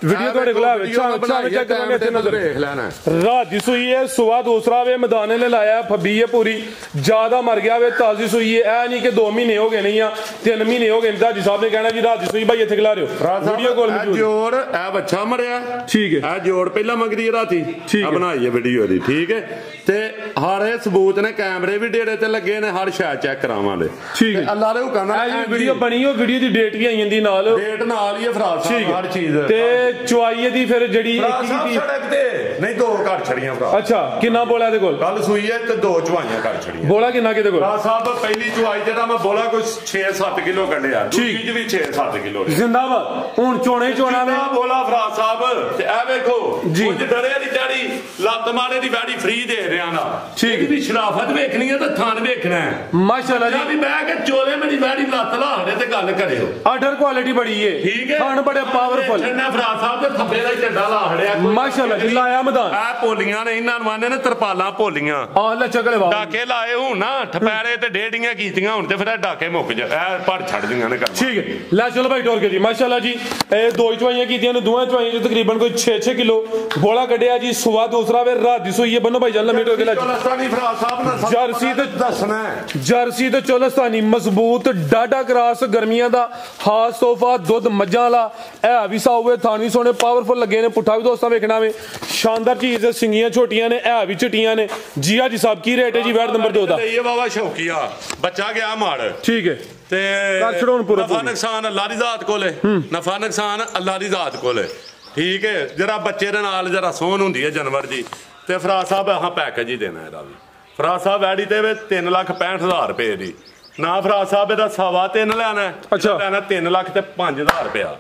Speaker 2: ਵੀਡੀਓ ਤੁਹਾਡੇ ਕੋਲ ਆਵੇ ਛਾਵੇਂ ਚੈੱਕ ਕਰਾਂਗੇ ਇੱਥੇ ਨਜ਼ਰ ਦੇਖ ਲੈਣਾ ਰਾਤ ਦੀ ਸੂਈ ਹੈ ਸੁਆ ਦੂਸਰਾ ਵੇ ਮੈਦਾਨੇ ਨੇ ਲਾਇਆ ਫੱਬੀ ਹੈ ਪੂਰੀ ਜਿਆਦਾ ਮਰ ਗਿਆ ਵੇ ਤਾਜ਼ੀ ਸੂਈ ਹੈ ਇਹ ਨਹੀਂ ਕਿ 2 ਮਹੀਨੇ ਹੋ ਗਏ ਨਹੀਂ ਆ 3 ਮਹੀਨੇ ਹੋ ਗਏ ਦਾਜੀ ਸਾਹਿਬ ਨੇ ਕਹਿਣਾ ਜੀ ਰਾਤ ਦੀ ਸੂਈ ਭਾਈ ਇੱਥੇ ਖਿਲਾ ਰਿਓ ਵੀਡੀਓ ਕਾਲ ਮੌਜੂਦ
Speaker 1: ਜੋੜ ਇਹ ਬੱਚਾ ਮਰਿਆ ਠੀਕ ਹੈ ਇਹ ਜੋੜ ਪਹਿਲਾਂ ਮੰਗਦੀ ਹੈ ਰਾਤੀ ਆ ਬਣਾਈ ਹੈ ਵੀਡੀਓ ਦੀ ਠੀਕ ਹੈ ਤੇ ਹਾਰੇ ਸਬੂਤ ਨੇ ਕੈਮਰੇ ਵੀ ਡੇਰੇ ਤੇ ਲੱਗੇ ਨੇ ਹਰ ਸ਼ਾਇਦ ਚੈੱਕ ਕਰਾਵਾਂਗੇ ਠੀਕ ਹੈ ਅੱਲਾ ਦੇ ਹੁਕਮ ਨਾਲ ਇਹ
Speaker 2: ਵੀਡੀਓ ਬਣੀ ਉਹ ਵੀਡੀਓ ਦੀ ਡੇਟ ਵੀ ਆਈ ਜਾਂਦੀ ਨਾਲ
Speaker 1: ਡੇਟ ਨਾਲ ਹੀ ਹੈ ਫਰਾਜ਼ ਸਾਹਿਬ ਹਰ ਚੀਜ਼
Speaker 2: ਤੇ ਚੁਆਈ ਦੀ ਫਿਰ ਜਿਹੜੀ
Speaker 1: ਸੜਕ ਤੇ ਨਹੀਂ 2 ਘਰ ਛੜੀਆਂ ਭਰਾ
Speaker 2: ਅੱਛਾ ਕਿੰਨਾ ਬੋਲਾ ਇਹਦੇ ਕੋਲ
Speaker 1: ਕੱਲ ਸੂਈ ਹੈ ਤੇ 2 ਚੁਆਈਆਂ ਘਰ ਛੜੀਆਂ
Speaker 2: ਬੋਲਾ ਕਿੰਨਾ ਕਿਤੇ ਕੋਲ
Speaker 1: ਫਰਾਜ਼ ਸਾਹਿਬ ਪਹਿਲੀ ਚੁਆਈ ਜਿਹੜਾ ਮੈਂ ਬੋਲਾ ਕੋਈ 6-7 ਕਿਲੋ ਕੱਢਿਆ ਦੂਜੀ ਚ ਵੀ 6-7 ਕਿਲੋ
Speaker 2: ਜ਼ਿੰਦਾਬਾਦ ਹੁਣ ਚੋਣੇ ਚੋਣਾ ਵੇ
Speaker 1: ਬੋਲਾ ਫਰਾਜ਼ ਸਾਹਿਬ ਤੇ ਇਹ ਵੇਖੋ ਕੁਝ ਡਰੇ ਦੀ ਡੈਡੀ ਲੱਤ ਮਾਰੇ ਦੀ ਵੈੜੀ ਫ੍ਰੀ ਦੇ ਰਿਆਂ ਨਾ ਠੀਕ ਵੀ ਸ਼ਰਾਫਤ ਵੇਖਣੀ ਹੈ ਤਾਂ ਥਾਨ ਵੇਖਣਾ ਹੈ ਮਾਸ਼ਾਅੱਲਾ ਜੀ ਵੀ ਬਹਿ ਕੇ ਚੋਲੇ ਮੇਰੀ ਵੈੜੀ ਲੱਤ ਲਾਹੜੇ ਤੇ ਗੱਲ ਕਰਿਓ
Speaker 2: ਆਰਡਰ ਕੁਆਲਿਟੀ ਬੜੀ ਹੈ
Speaker 1: ਠੀਕ ਹੈ
Speaker 2: ਥਾਨ ਬੜੇ ਪਾਵਰਫੁਲ
Speaker 1: ਛੰਨਾ ਫਰਾਜ਼ ਸਾਹਿਬ ਦੇ ਥੱਬੇ ਦਾ ਝੰਡਾ ਲਾਹੜਿਆ
Speaker 2: ਮਾਸ਼ਾਅੱਲਾ ਜੀ ਲਾਇਆ ਮੈਦਾਨ
Speaker 1: ਆ ਪੋਲੀਆਂ ਨੇ ਇਹਨਾਂ ਨੂੰ ਆਨੇ ਨੇ ਤਰਪਾਲਾਂ ਪੋਲੀਆਂ
Speaker 2: ਆਹ ਲੈ ਚਗਲੇ ਵਾ
Speaker 1: ਡਾਕੇ ਲਾਏ ਹੁਣ ਨਾ ਠਪੈਰੇ ਤੇ ਡੇਡੀਆਂ ਕੀਤੀਆਂ ਹੁਣ ਤੇ ਫਿਰ ਡਾਕੇ ਮੁੱਕ ਜਾ ਇਹ ਭੜ ਛੱਡ ਦੀਆਂ ਨੇ ਕੰਮ
Speaker 2: ਠੀਕ ਹੈ ਲੈ ਚਲੋ ਭਾਈ ਟੋਰ ਕੇ ਜੀ ਮਾਸ਼ਾਅੱਲਾ ਜੀ ਇਹ 2 ਚਵਾਈਆਂ ਕੀਤੀਆਂ ਨੇ ਦੋਵਾਂ ਚਵਾਈਆਂ ਚ ਤਕਰੀਬਨ ਕੋਈ 6 ਕਿਲੋ ਬੋਲਾ ਕੱਢਿਆ ਜੀ ਸੁਆ ਦੂਸਰਾ ਵੇ ਰਾਤ ਦੀ ਸੋਈ ਬੰਨੋ ਭਾਈ ਜੱਲਾ ਮੀਟਰ ਕੇ ਲੈ
Speaker 1: ਚੋਲਸਤਾਨੀ ਫਰਾਜ਼ ਸਾਹਿਬ ਨੇ
Speaker 2: ਜਰਸੀ ਤੇ
Speaker 1: ਦੱਸਣਾ
Speaker 2: ਜਰਸੀ ਤੇ ਚੋਲਸਤਾਨੀ ਮਜ਼ਬੂਤ ਡਾਡਾ ਕਰਾਸ ਗਰਮੀਆਂ ਦਾ ਖਾਸ ਤੋਹਫਾ ਦੁੱਧ ਮੱਝਾਂ ਵਾਲਾ ਇਹ ਵੀ ਸਾਉਵੇ ਥਾਣੀ ਸੋਹਣੇ ਪਾਵਰਫੁਲ ਲੱਗੇ ਨੇ ਪੁੱਠਾ ਵੀ ਦੋਸਤਾਂ ਵੇਖਣਾ ਵੇ ਸ਼ਾਨਦਾਰ ਚੀਜ਼ ਸਿੰਗੀਆਂ ਛੋਟੀਆਂ ਨੇ ਇਹ ਵੀ ਚਟੀਆਂ ਨੇ ਜੀ ਆ ਜੀ ਸਾਹਿਬ ਕੀ ਰੇਟ ਹੈ ਜੀ ਵੈਟ ਨੰਬਰ 2 ਦਾ
Speaker 1: ਇਹ ਬਾਬਾ ਸ਼ੌਕੀਆ ਬੱਚਾ ਗਿਆ ਮਾੜ
Speaker 2: ਠੀਕ ਹੈ
Speaker 1: ਤੇ
Speaker 2: ਕਰ ਛੜੋਣ ਪੂਰਾ
Speaker 1: ਨਫਾ ਨੁਕਸਾਨ ਅੱਲਾ ਦੀ ਜ਼ਾਤ ਕੋਲ ਹੈ ਨਫਾ ਨੁਕਸਾਨ ਅੱਲਾ ਦੀ ਜ਼ਾਤ ਕੋਲ ਹੈ ਠੀਕ ਹੈ ਜਰਾ ਬੱਚੇ ਦੇ ਨਾਲ ਜਰਾ ਸੋਹਣ ਹੁੰਦੀ ਹੈ ਜਾਨਵਰ ਜੀ ਤੇ ਫਰਾਜ਼ ਸਾਹਿਬ ਆਹ ਪੈਕੇਜ ਹੀ ਦੇਣਾ ਇਹਦਾ ਵੀ ਫਰਾਜ਼ ਸਾਹਿਬ ਵੈੜੀ ਤੇ 3,65,000 ਰੁਪਏ ਦੀ ਨਾ ਫਰਾਜ਼ ਸਾਹਿਬ ਇਹਦਾ 3.5 ਲੈਣਾ ਅੱਛਾ ਲੈਣਾ 3 ਲੱਖ ਤੇ 5,000 ਰੁਪਇਆ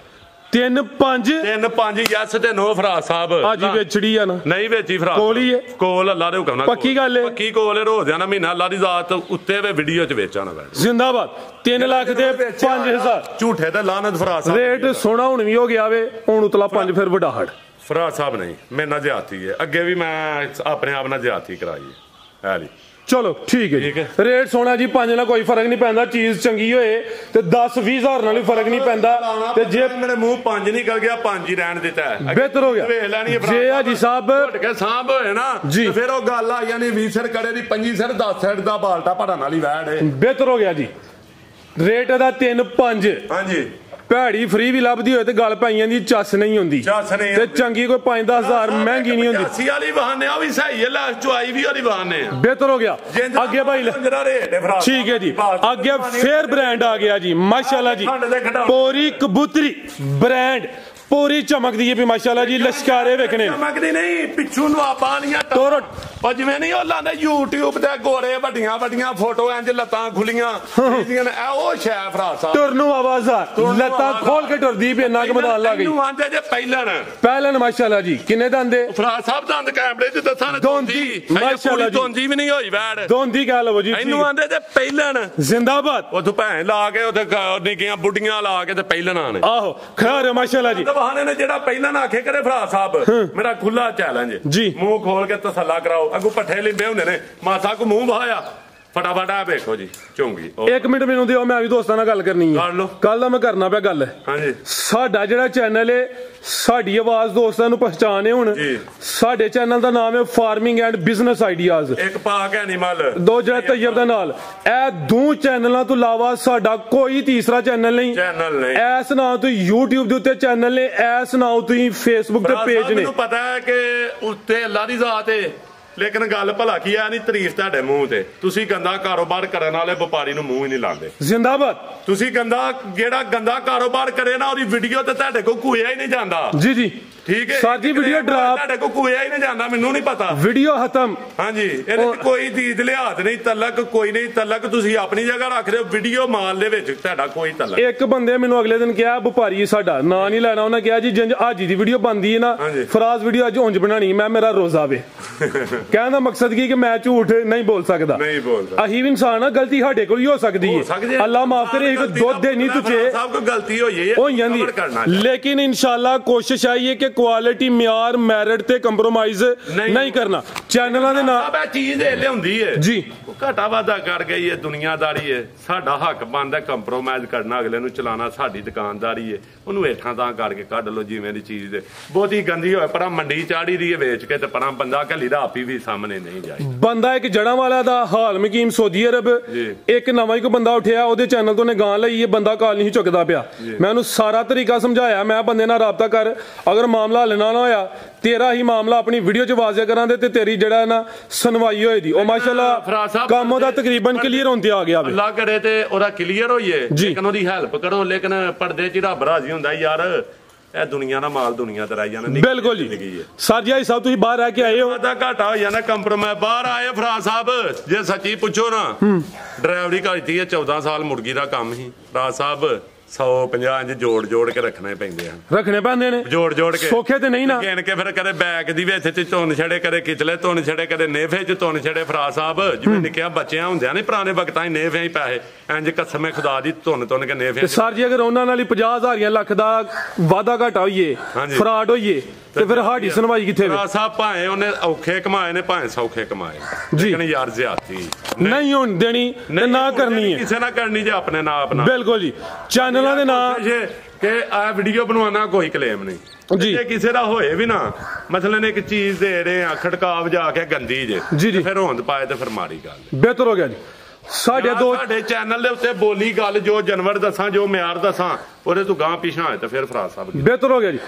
Speaker 1: 3-5 ਯੈਸ ਤੇ ਨੋ ਫਰਾਜ਼ ਸਾਹਿਬ
Speaker 2: ਆ ਜੀ ਵੇਚੜੀ ਆ ਨਾ
Speaker 1: ਨਹੀਂ ਵੇਚੀ ਫਰਾਜ਼
Speaker 2: ਕੋਲ ਹੀ ਹੈ
Speaker 1: ਕੋਲ ਅੱਲਾ ਦੇ ਹੁਕਮ ਨਾਲ
Speaker 2: ਪੱਕੀ ਗੱਲ ਹੈ
Speaker 1: ਪੱਕੀ ਕੋਲ ਰੋਜ਼ਾਨਾ ਮਹੀਨਾ ਅੱਲਾ ਦੀ ਜ਼ਾਤ ਉੱਤੇ ਵੇ ਵੀਡੀਓ ਚ ਵੇਚਾਂ ਨਾ
Speaker 2: ਜ਼ਿੰਦਾਬਾਦ 3 ਲੱਖ ਤੇ 5,000
Speaker 1: ਝੂਠੇ ਤੇ ਲਾਨਤ ਫਰਾਜ਼ ਸਾਹਿਬ
Speaker 2: ਰੇਟ ਸੋਹਣਾ ਹੁਣ ਵੀ ਹੋ ਗਿਆ ਵੇ ਹੁਣ ਉਤਲਾ 5 ਫਿਰ ਵਡਾਹੜ
Speaker 1: ਫਰਾਜ਼ ਸਾਹਿਬ ਨਹੀਂ ਮੇਰੇ ਨਾਲ ਜ਼ਿਆਦਤੀ ਹੈ ਅੱਗੇ ਵੀ ਮੈਂ ਆਪਣੇ ਆਪ ਨਾਲ ਜ਼ਿਆਦਤੀ ਕਰਾਈ ਹੈ ਲਈ
Speaker 2: ਚਲੋ ਠੀਕ ਹੈ ਜੀ ਰੇਟ ਸੋਹਣਾ ਜੀ 5 ਨਾਲ ਕੋਈ ਫਰਕ ਨਹੀਂ ਪੈਂਦਾ ਚੀਜ਼ ਚੰਗੀ ਹੋਏ ਤੇ 10-20 ਹਜ਼ਾਰ ਨਾਲ ਵੀ ਫਰਕ ਨਹੀਂ ਪੈਂਦਾ ਤੇ ਜੇ
Speaker 1: ਮੇਰੇ ਮੂੰਹ 5 ਨਿਕਲ ਗਿਆ 5 ਹੀ ਰਹਿਣ ਦਿੱਤਾ
Speaker 2: ਬਿਹਤਰ ਹੋ ਗਿਆ
Speaker 1: ਵੇਖ ਲੈਣੀ
Speaker 2: ਜੇ ਆ ਜੀ ਸਾਹਿਬ
Speaker 1: ਘੁੱਟ ਕੇ ਸਾਂਭ ਹੋਏ ਨਾ ਤੇ ਫਿਰ ਉਹ ਗੱਲ ਆ ਯਾਨੀ 20 ਸਿਰ ਕੜੇ ਦੀ 25 ਸਿਰ 10 ਸਿਰ ਦਾ ਬਾਲਟਾ ਭੜਨ ਵਾਲੀ ਵੈੜ ਹੈ
Speaker 2: ਬਿਹਤਰ ਹੋ ਗਿਆ ਜੀ ਰੇਟ ਇਹਦਾ 3-5
Speaker 1: ਹਾਂਜੀ
Speaker 2: ਭੈੜੀ ਫ੍ਰੀ ਵੀ ਲੱਭਦੀ ਹੋਏ ਤੇ ਗੱਲ ਪਾਈਆਂ ਦੀ ਚੱਸ ਨਹੀਂ ਹੁੰਦੀ ਤੇ ਚੰਗੀ ਕੋਈ 5-10 ਹਜ਼ਾਰ ਮਹਿੰਗੀ ਨਹੀਂ ਹੁੰਦੀ
Speaker 1: 80 ਵਾਲੀ ਬਹਾਨੇ ਆ ਵੀ ਸਹੀ ਹੈ ਲੈ ਚੁਆਈ ਵੀ ਉਹਦੀ ਬਹਾਨੇ ਆ
Speaker 2: ਬਿਹਤਰ ਹੋ ਗਿਆ ਅੱਗੇ ਭਾਈ ਠੀਕ ਹੈ ਜੀ ਅੱਗੇ ਫੇਰ ਬ੍ਰਾਂਡ ਆ ਗਿਆ ਜੀ ਮਾਸ਼ਾਅੱਲਾ ਜੀ ਪੂਰੀ ਕਬੂਤਰੀ ਬ੍ਰਾਂਡ ਪੂਰੀ ਚਮਕਦੀ ਹੈ ਵੀ ਮਾਸ਼ਾਅੱਲਾ ਜੀ ਲਸ਼ਕਾਰੇ ਵੇਖਣੇ
Speaker 1: ਚਮਕਦੀ ਨਹੀਂ ਪਿੱਛੋਂ ਨਵਾਬਾਂ ਲੀਆਂ ਉਹ ਜਿਵੇਂ ਨਹੀਂ ਉਹ ਲਾਉਂਦੇ YouTube ਤੇ ਗੋਰੇ ਵੱਡੀਆਂ ਵੱਡੀਆਂ ਫੋਟੋ ਇੰਜ ਲੱਤਾਂ ਖੁੱਲੀਆਂ ਇਹ ਉਹ ਸ਼ੈ ਫਰਾਜ਼ ਸਾਹਿਬ
Speaker 2: ਤੁਰਨ ਨੂੰ ਆਵਾਜ਼ ਆ ਲੱਤਾਂ ਖੋਲ ਕੇ ਟੁਰਦੀ ਪਈ ਇੰਨਾ ਕਿ ਮੈਦਾਨ ਲਾ ਗਈ
Speaker 1: ਇਹਨੂੰ ਆਂਦੇ ਜੇ ਪਹਿਲਣ
Speaker 2: ਮਾਸ਼ਾਅੱਲਾ ਜੀ ਕਿੰਨੇ ਦੰਦੇ
Speaker 1: ਫਰਾਜ਼ ਸਾਹਿਬ ਦੰਦ ਕੈਮਰੇ 'ਚ ਦੱਸਾਂ
Speaker 2: ਦੋਂਦੀ ਮਾਸ਼ਾਅੱਲਾ ਜੀ
Speaker 1: ਦੋਂਦੀ ਵੀ ਨਹੀਂ ਹੋਈ ਵੈੜ
Speaker 2: ਦੋਂਦੀ ਕਹਿ ਲਵੋ ਜੀ
Speaker 1: ਇਹਨੂੰ ਆਂਦੇ ਜੇ ਪਹਿਲਣ
Speaker 2: ਜ਼ਿੰਦਾਬਾਦ
Speaker 1: ਉਥੋਂ ਭੈਣ ਲਾ ਕੇ ਉੱਥੇ ਨਿੱਕੀਆਂ ਬੁੱਢੀਆਂ ਲਾ ਕੇ ਤੇ ਪਹਿਲਣ ਆਣੇ
Speaker 2: ਆਹੋ ਖੈਰ ਮਾਸ਼ਾਅੱਲਾ ਜੀ
Speaker 1: ਬਹਾਨੇ ਨੇ ਜਿਹੜਾ ਪਹਿਲਣ ਆਖੇ ਕਰੇ ਫਰਾਜ਼ ਸਾਹਿਬ ਮੇਰਾ ਖੁੱਲਾ ਚੈਲੰਜ
Speaker 2: ਜੀ
Speaker 1: ਮੂੰਹ ਖੋਲ ਕੇ ਤਸੱਲਾ ਕਰਾਓ ਅੱਗੋਂ ਪੱਠੇ ਲਿੰਬੇ ਹੁੰਦੇ ਨੇ ਮਾਸਾ ਕੋ ਮੂੰਹ ਵਹਾਇਆ ਫਟਾਫਟ ਆ ਵੇਖੋ ਜੀ ਝੁੰਗੀ
Speaker 2: 1 ਮਿੰਟ ਮੈਨੂੰ ਦਿਓ ਮੈਂ ਵੀ ਦੋਸਤਾਂ ਨਾਲ ਗੱਲ ਕਰਨੀ ਹੈ ਕੱਲ ਦਾ ਮੈਂ ਕਰਨਾ ਪਿਆ ਗੱਲ
Speaker 1: ਹਾਂਜੀ
Speaker 2: ਸਾਡਾ ਜਿਹੜਾ ਚੈਨਲ ਹੈ ਸਾਡੀ ਆਵਾਜ਼ ਦੋਸਤਾਂ ਨੂੰ ਪਛਾਣੇ ਹੁਣ ਸਾਡੇ ਚੈਨਲ ਦਾ ਨਾਮ ਹੈ ਫਾਰਮਿੰਗ ਐਂਡ ਬਿਜ਼ਨਸ ਆਈਡੀਆਜ਼
Speaker 1: ਇੱਕ ਪਾਕ ਐਨੀਮਲ
Speaker 2: ਦੋ ਜਿਹੜਾ ਤੈਯਬ ਦਾ ਨਾਲ ਇਹ ਦੋ ਚੈਨਲਾਂ ਤੋਂ ਇਲਾਵਾ ਸਾਡਾ ਕੋਈ ਤੀਸਰਾ ਚੈਨਲ ਨਹੀਂ ਇਸ ਨਾਮ ਤੋਂ YouTube ਦੇ ਉੱਤੇ ਚੈਨਲ ਨੇ ਇਸ ਨਾਮ ਤੋਂ ਹੀ Facebook ਤੇ ਪੇਜ ਨੇ
Speaker 1: ਮੈਨੂੰ ਪਤਾ ਹੈ ਕਿ ਉੱਤੇ ਅੱਲਾ ਦੀ ਜ਼ਾਤ ਹੈ ਲੇਕਿਨ ਗੱਲ ਭਲਾ ਕੀ ਆ ਨਹੀਂ ਤਾਰੀਫ ਤੁਹਾਡੇ ਮੂੰਹ ਤੇ ਤੁਸੀਂ ਗੰਦਾ ਕਾਰੋਬਾਰ ਕਰਨ ਵਾਲੇ ਵਪਾਰੀ ਨੂੰ ਮੂੰਹ ਹੀ ਨਹੀਂ ਲਾਉਂਦੇ
Speaker 2: ਜ਼ਿੰਦਾਬਾਦ
Speaker 1: ਤੁਸੀਂ ਜਿਹੜਾ ਗੰਦਾ ਕਾਰੋਬਾਰ ਕਰੇ ਨਾ ਉਹਦੀ ਵੀਡੀਓ ਤੇ ਤੁਹਾਡੇ ਕੋਲ ਕੂਇਆ ਹੀ ਨਹੀਂ ਜਾਂਦਾ
Speaker 2: ਜੀ ਜੀ
Speaker 1: ਠੀਕ ਹੈ
Speaker 2: ਸਾਡੀ ਵੀਡੀਓ ਡਰਾਪ
Speaker 1: ਤੁਹਾਡੇ ਕੋਲ ਕੂਇਆ ਹੀ ਨਹੀਂ ਜਾਂਦਾ ਮੈਨੂੰ ਨਹੀਂ ਪਤਾ
Speaker 2: ਵੀਡੀਓ ਖਤਮ
Speaker 1: ਹਾਂਜੀ ਇਹਦੇ ਚ ਕੋਈ ਦੀਦ ਲਿਹਾਜ਼ ਨਹੀਂ ਤਲਕ ਕੋਈ ਨਹੀਂ ਤਲਕ ਤੁਸੀਂ ਆਪਣੀ ਜਗ੍ਹਾ ਰੱਖ ਰਹੇ ਹੋ ਵੀਡੀਓ ਮਾਲ ਦੇ ਵਿੱਚ ਤੁਹਾਡਾ ਕੋਈ ਤਲਕ
Speaker 2: ਇੱਕ ਬੰਦੇ ਮੈਨੂੰ ਅਗਲੇ ਦਿਨ ਕਿਹਾ ਵਪਾਰੀ ਸਾਡਾ ਨਾਂ ਨਹੀਂ ਲੈਣਾ ਉਹਨੇ ਕਿਹਾ ਜੀ ਜਿੰਜ ਅੱਜ ਦੀ ਵੀਡੀਓ ਬਣਦੀ ਹੈ ਨਾ ਫਰਾਜ਼ ਵੀਡੀਓ ਅੱਜ ਉਂਝ ਬਣਾਣੀ ਮੈਂ ਮੇਰਾ ਰੋਜ਼ਾ ਵੇ ਕਹਿਣ ਦਾ ਮਕਸਦ ਕੀ ਕਿ ਮੈਂ ਝੂਠ ਨਹੀਂ ਬੋਲ ਸਕਦਾ ਅਸੀਂ ਵੀ ਇਨਸਾਨ ਆ ਗਲਤੀ ਸਾਡੇ ਕੋਲ ਹੀ ਹੋ ਸਕਦੀ ਹੈ ਅੱਲਾ ਮਾਫ ਕਰੇ ਇੱਕ ਦੁੱਧ ਦੇ ਨਹੀਂ ਤੁਝੇ
Speaker 1: ਸਭ ਕੋ ਗਲਤੀ ਹੋਈ ਹੈ
Speaker 2: ਹੋ ਜਾਂਦੀ ਲੇਕਿਨ ਇਨਸ਼ਾਅੱਲਾ ਕੋਸ਼ਿਸ਼ ਆਈ ਕਿ ਕੁਆਲਿਟੀ ਮਿਆਰ ਮੈਰਿਟ ਤੇ ਕੰਪਰੋਮਾਈਜ਼ ਨਹੀਂ ਕਰਨਾ ਚੈਨਲਾਂ ਦੇ ਨਾਲ
Speaker 1: ਇਹ ਚੀਜ਼ ਇਹ ਲਿਆਉਂਦੀ ਹੈ
Speaker 2: ਜੀ
Speaker 1: ਘਾਟਾ ਵਾਧਾ ਕਰ ਗਈ ਹੈ ਦੁਨੀਆਦਾਰੀ ਹੈ ਸਾਡਾ ਹੱਕ ਬਣਦਾ ਕੰਪਰੋਮਾਈਜ਼ ਕਰਨਾ ਅਗਲੇ ਨੂੰ ਚਲਾਣਾ ਸਾਡੀ ਦੁਕਾਨਦਾਰੀ ਹੈ ਉਹਨੂੰ ਹੇਠਾਂ ਤਾਂ ਕਰਕੇ ਕੱਢ ਲਓ ਜਿਵੇਂ ਦੀ ਚੀਜ਼ ਦੇ ਬਹੁਤੀ ਗੰਦੀ ਹੋਏ ਪਰ ਮੰਡੀ ਚਾੜੀ ਦੀ ਹੈ ਵੇਚ ਕੇ ਤੇ ਪਰਾਂ ਬੰਦਾ ਘੱਲੀ ਦਾ ਆਪੀ ਵੀ ਸਾਹਮਣੇ ਨਹੀਂ ਜਾਏ ਬੰਦਾ
Speaker 2: ਇੱਕ ਜੜਾਂ ਵਾਲਾ ਦਾ ਹਾਲ ਮਕੀਮ ਸਊਦੀ ਅਰਬ ਇੱਕ ਨਵਾਂ ਹੀ ਕੋਈ ਬੰਦਾ ਉੱਠਿਆ ਉਹਦੇ ਚੈਨਲ ਤੋਂ ਨੇ ਗਾਂ ਲਈ ਇਹ ਬੰਦਾ ਕਾਲ ਨਹੀਂ ਚੁੱਕਦਾ ਪਿਆ ਮੈਂ ਉਹਨੂੰ ਸਾਰਾ ਤਰੀਕਾ ਸਮਝਾਇਆ ਮੈਂ ਬੰਦੇ ਨਾਲ ਰਾਬਤਾ ਕਰ ਅਗਰ ਮਾਮਲਾ ਲੈਣਾ ਨਾ ਹੋਇਆ ਤੇਰਾ ਹੀ ਮਾਮਲਾ ਆਪਣੀ ਵੀਡੀਓ 'ਚ ਵਾਜ਼ਿਆ ਕਰਾਂਦੇ ਤੇ ਤੇਰੀ ਜਿਹੜਾ ਨਾ ਸੁਣਵਾਈ ਹੋਏਗੀ ਉਹ ਮਾਸ਼ਾਅੱਲਾ ਕੰਮ ਉਹਦਾ ਤਕਰੀਬਨ ਕਲੀਅਰ ਹੁੰਦੇ ਆ ਗਿਆ
Speaker 1: ਅੱਲਾ ਕਰੇ ਤੇ ਉਹਦਾ ਕਲੀਅਰ ਹੋਈਏ ਲੇਕਿਨ ਉਹਦੀ ਹੈਲਪ ਕਰੋ ਲੇਕਿਨ ਪਰਦੇ 'ਚ ਰੱਬ ਰਾਜ਼ੀ ਹੁੰਦਾ ਯਾਰ ਇਹ ਦੁਨੀਆ ਦਾ ਮਾਲ ਦੁਨੀਆ ਤੇ ਰਹਿ ਜਾਣਾ
Speaker 2: ਬਿਲਕੁਲ ਜੀ ਸਰ ਜੀ ਸਾਹਿਬ ਤੁਸੀਂ ਬਾਹਰ ਰਹਿ ਕੇ ਆਏ ਹੋ
Speaker 1: ਦਾ ਘਾਟਾ ਹੋ ਜਾਣਾ ਕੰਪਰੋਮਾਈਜ਼ ਬਾਹਰ ਆਏ ਫਰਾਜ਼ ਸਾਹਿਬ ਜੇ ਸੱਚੀ ਪੁੱਛੋ ਨਾ ਡਰਾਈਵਰੀ ਕੀਤੀ ਹੈ 14 ਸਾਲ ਮੁਰਗੀ ਦਾ ਕੰਮ ਸੀ ਫਰਾਜ਼ ਸਾਹਿਬ 150 ਇੰਚ ਜੋੜ ਕੇ ਰੱਖਣੇ ਪੈਂਦੇ ਨੇ ਜੋੜ ਕੇ ਸੌਖੇ ਤੇ ਨਹੀਂ ਨਾ ਗਿਣ ਕੇ ਫਿਰ ਕਦੇ ਬੈਕ ਦੀ ਵਿੱਚ ਚ ਧੁੰਨ ਛੜੇ ਕਦੇ ਕਿਚਲੇ ਧੁੰਨ ਛੜੇ ਕਦੇ ਨੇਫੇ ਚ ਧੁੰਨ ਛੜੇ ਫਰਾਜ਼ ਸਾਹਿਬ ਜਿਵੇਂ ਨਿੱਕਿਆਂ ਬੱਚਿਆਂ ਹੁੰਦਿਆਂ ਨੇ ਪੁਰਾਣੇ ਵਕਤਾਂ 'ਚ ਨੇਫੇ ਹੀ ਪੈਸੇ ਇੰਜ ਕਸਮੇ ਖੁਦਾ ਦੀ ਧੁੰਨ ਕੇ ਨੇਫੇ
Speaker 2: ਸਰ ਜੀ ਅਗਰ ਉਹਨਾਂ ਨਾਲ ਹੀ 50,000 ਲੱਖ ਦਾ ਵਾਧਾ ਘਾਟਾ ਹੋਈਏ ਫਰਾਡ ਹੋਈਏ ਤੇ ਫਿਰ ਸਾਡੀ ਸੁਣਵਾਈ ਕਿੱਥੇ ਵੇ
Speaker 1: ਸਾਹਿਬ ਭਾਵੇਂ ਉਹਨੇ ਔਖੇ ਕਮਾਏ ਨੇ ਭਾਵੇਂ ਸੌਖੇ ਕਮਾਏ ਲੇਕਿਨ ਯਾਰ ਜ਼ਿਆਦਤੀ
Speaker 2: ਨਹੀਂ ਹੋਣ ਦੇਣੀ ਤੇ ਨਾ ਕਰਨੀ ਹੈ
Speaker 1: ਕਿਸੇ ਨਾ ਕਰਨੀ ਜੇ ਆਪਣੇ ਨਾਲ ਆਪਣਾ
Speaker 2: ਬਿਲਕੁਲ ਜੀ ਚੈਨਲਾਂ ਦੇ ਨਾਂ
Speaker 1: ਕਿ ਆ ਵੀਡੀਓ ਬਣਵਾਉਣਾ ਕੋਈ ਕਲੇਮ ਨਹੀਂ ਜੇ ਕਿਸੇ ਦਾ ਹੋਏ ਵੀ ਨਾ ਮਸਲਨ ਇੱਕ ਚੀਜ਼ ਦੇ ਰਹੇ ਆ ਖੜਕਾਵ ਜਾ ਕੇ ਗੰਦੀ ਜੇ ਫਿਰ ਹੋਂਦ ਪਾਏ ਤੇ ਫਿਰ ਮਾੜੀ ਗੱਲ
Speaker 2: ਬਿਹਤਰ ਹੋ ਗਿਆ ਜੀ
Speaker 1: ਸਾਡੇ ਚੈਨਲ ਦੇ ਉੱਤੇ ਬੋਲੀ ਗੱਲ ਜੋ ਜਾਨਵਰ ਦੱਸਾਂ ਜੋ ਮਿਆਰ ਦੱਸਾਂ ਉਹਦੇ ਤੋਂ ਗਾਂ ਪਿਛਾਂ ਹੋਏ ਤਾਂ ਫਿਰ ਫਰਾਜ਼ ਸਾਹਿਬ
Speaker 2: ਬਿਹਤਰ ਹੋ ਗਿਆ ਜੀ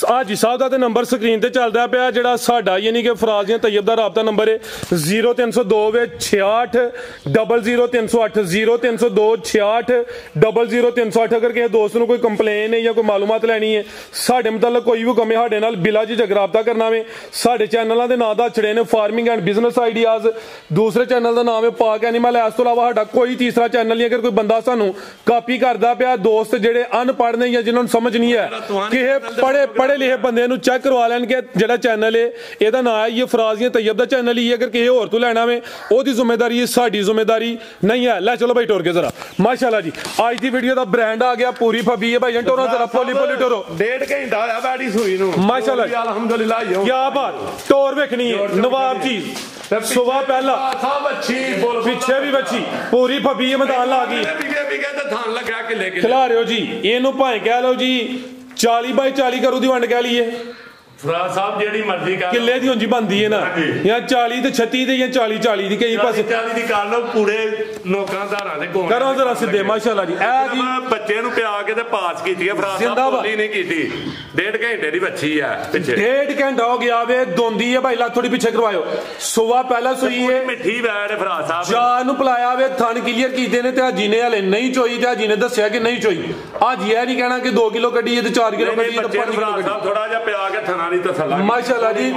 Speaker 2: ਹਾਜੀ ਸਾਹਿਬ ਦਾ ਤੇ ਨੰਬਰ ਸਕਰੀਨ ਤੇ ਚੱਲਦਾ ਪਿਆ ਜਿਹੜਾ ਸਾਡਾ ਯਾਨੀ ਕਿ ਫਰਾਜ਼ ਜਾਂ ਤੈਯਬ ਦਾ ਰਾਬਤਾ ਨੰਬਰ ਹੈ 0302 66 00308 0302 66 00308 ਅਗਰ ਕਿਸੇ ਦੋਸਤ ਨੂੰ ਕੋਈ ਕੰਪਲੇਨ ਹੈ ਜਾਂ ਕੋਈ ਮਾਲੂਮਾਤ ਲੈਣੀ ਹੈ ਸਾਡੇ ਮੁਤਲਕ ਕੋਈ ਵੀ ਕੰਮ ਹੈ ਸਾਡੇ ਨਾਲ ਬਿਲਾ ਜੀ ਰਾਬਤਾ ਕਰਨਾ ਵੇ ਸਾਡੇ ਚੈਨਲਾਂ ਦੇ ਨਾਂ ਦਾ ਛੜੇ ਨੇ ਫਾਰਮਿੰਗ ਐਂਡ ਬਿਜ਼ਨਸ ਆਈਡੀਆਜ਼ ਦੂਸਰੇ ਚੈਨਲ ਦਾ ਨਾਮ ਹੈ ਪਾਕ ਐਨੀਮਲ ਇਸ ਤੋਂ ਇਲਾਵਾ ਸਾਡਾ ਕੋਈ ਤੀਸਰਾ ਚੈਨਲ ਨਹੀਂ ਅਗਰ ਕੋਈ ਬੰਦਾ ਸਾਨੂੰ ਕਾਪੀ ਕਰਦਾ ਪਿਆ ਦੋਸਤ ਜਿਹੜੇ ਅਨਪੜ੍ਹ ਨੇ ਜਾਂ ਜਿਨ੍ਹਾਂ ਨੂੰ ਸਮਝ ਨਹੀਂ ਹੈ ਕਿਸੇ ਪੜ੍ਹੇ ਲਿਖੇ ਬੰਦੇ ਨੂੰ ਚੈੱਕ ਕਰਵਾ ਲੈਣ ਕਿ ਜਿਹੜਾ ਚੈਨਲ ਹੈ ਇਹਦਾ ਨਾਂ ਹੈ ਇਹ ਫਰਾਜ਼ ਜਾਂ ਤੈਯਬ ਦਾ ਚੈਨਲ ਹੀ ਅਗਰ ਕਿਸੇ ਹੋਰ ਤੋਂ ਲੈਣਾ ਵੇ ਉਹਦੀ ਜ਼ਿੰਮੇਵਾਰੀ ਸਾਡੀ ਜ਼ਿੰਮੇਵਾਰੀ ਨਹੀਂ ਹੈ ਲੈ ਚਲੋ ਭਾਈ ਟੋਰ ਕੇ ਜ਼ਰਾ ਮਾਸ਼ਾਅੱਲਾ ਜੀ ਅੱਜ ਦੀ ਵੀਡੀਓ ਦਾ ਬ੍ਰਾਂਡ ਆ ਗਿਆ ਪੂਰੀ ਫਬੀ ਹੈ ਭਾਈ ਟੋਰੋ ਜ਼ਰਾ ਪੋਲੀ ਟੋਰੋ
Speaker 1: 1.5 ਘੰਟਾ ਹੋਇਆ ਬੈਠੀ ਸੂਈ ਨੂੰ
Speaker 2: ਮਾਸ਼ਾਅੱਲਾ ਅਲਹਮਦੁਲਿਲਾ ਕੀ ਬਾਤ ਟੋਰ ਵੇਖਣੀ ਹੈ ਨਵਾਬ ਚੀਜ਼ ਸੁਬਹ ਪਹਿਲਾ ਪਿੱਛੇ ਵੀ ਬੱਚੀ ਪੂਰੀ ਫਬੀ ਮੈਦਾਨ ਲਾ ਗਈ ਖਿਲਾ ਰਹੇ ਹੋ ਜੀ ਇਹਨੂੰ ਭਾਵੇਂ ਕਹਿ ਲਓ ਜੀ 40 ਬਾਈ 40 ਕਰੂ ਦੀ ਵੰਡ ਕਹਿ ਲਈਏ
Speaker 1: ਫਰਾਜ਼ ਸਾਹਿਬ ਜਿਹੜੀ ਮਰਜ਼ੀ ਕਰ
Speaker 2: ਕਿੱਲੇ ਦੀ ਉਂਝ ਬੰਦੀ ਹੈ ਨਾ ਜਾਂ 40 ਤੇ 36 ਦੇ ਜਾਂ 40 ਦੀ ਕਈ ਪਾਸੇ
Speaker 1: 40 ਦੀ ਕਰ ਲਓ ਪੂਰੇ ਨੋਕਾਂ ਧਾਰਾਂ ਦੇ ਕੋਲ
Speaker 2: ਕਰੋ ਜ਼ਰਾ ਸਿੱਧੇ ਮਾਸ਼ਾਅੱਲਾ ਜੀ ਇਹ ਜੀ
Speaker 1: ਬੱਚੇ ਨੂੰ ਪਿਆ ਕੇ ਤੇ ਪਾਸ ਕੀਤੀ ਹੈ ਫਰਾਜ਼ ਸਾਹਿਬ ਬੋਲੀ ਨਹੀਂ ਕੀਤੀ 1.5 ਘੰਟੇ ਦੀ ਬੱਚੀ ਹੈ ਪਿੱਛੇ
Speaker 2: 1.5 ਘੰਟਾ ਹੋ ਗਿਆ ਵੇ ਦੋਂਦੀ ਹੈ ਭਾਈ ਲੱਤ ਥੋੜੀ ਪਿੱਛੇ ਕਰਵਾਇਓ ਸੁਬਾ ਪਹਿਲਾਂ ਸੂਈ ਹੈ
Speaker 1: ਮਿੱਠੀ ਵੈੜ ਫਰਾ ਸਾਹਿਬ
Speaker 2: ਚਾਰ ਨੂੰ ਪਲਾਇਆ ਵੇ ਥਣ ਕਲੀਅਰ ਕੀਤੇ ਨੇ ਤੇ ਹਾਜੀ ਨੇ ਹਲੇ ਨਹੀਂ ਚੋਈ ਤੇ ਹਾਜੀ ਨੇ ਦੱਸਿਆ ਕਿ ਨਹੀਂ ਚੋਈ ਹਾਜੀ ਇਹ ਨਹੀਂ ਕਹਿਣਾ ਕਿ 2 ਕਿਲੋ ਕੱਢੀ ਹੈ ਤੇ 4 ਕਿਲੋ ਕੱਢੀ ਤੇ 5 ਕਿਲੋ ਕੱਢੀ
Speaker 1: ਥੋੜਾ ਜਿਹਾ ਪਿਆ ਕੇ ਥਣਾ ਨਹੀਂ ਤਸੱਲਾ
Speaker 2: ਮਾਸ਼ਾਅੱਲਾ ਜੀ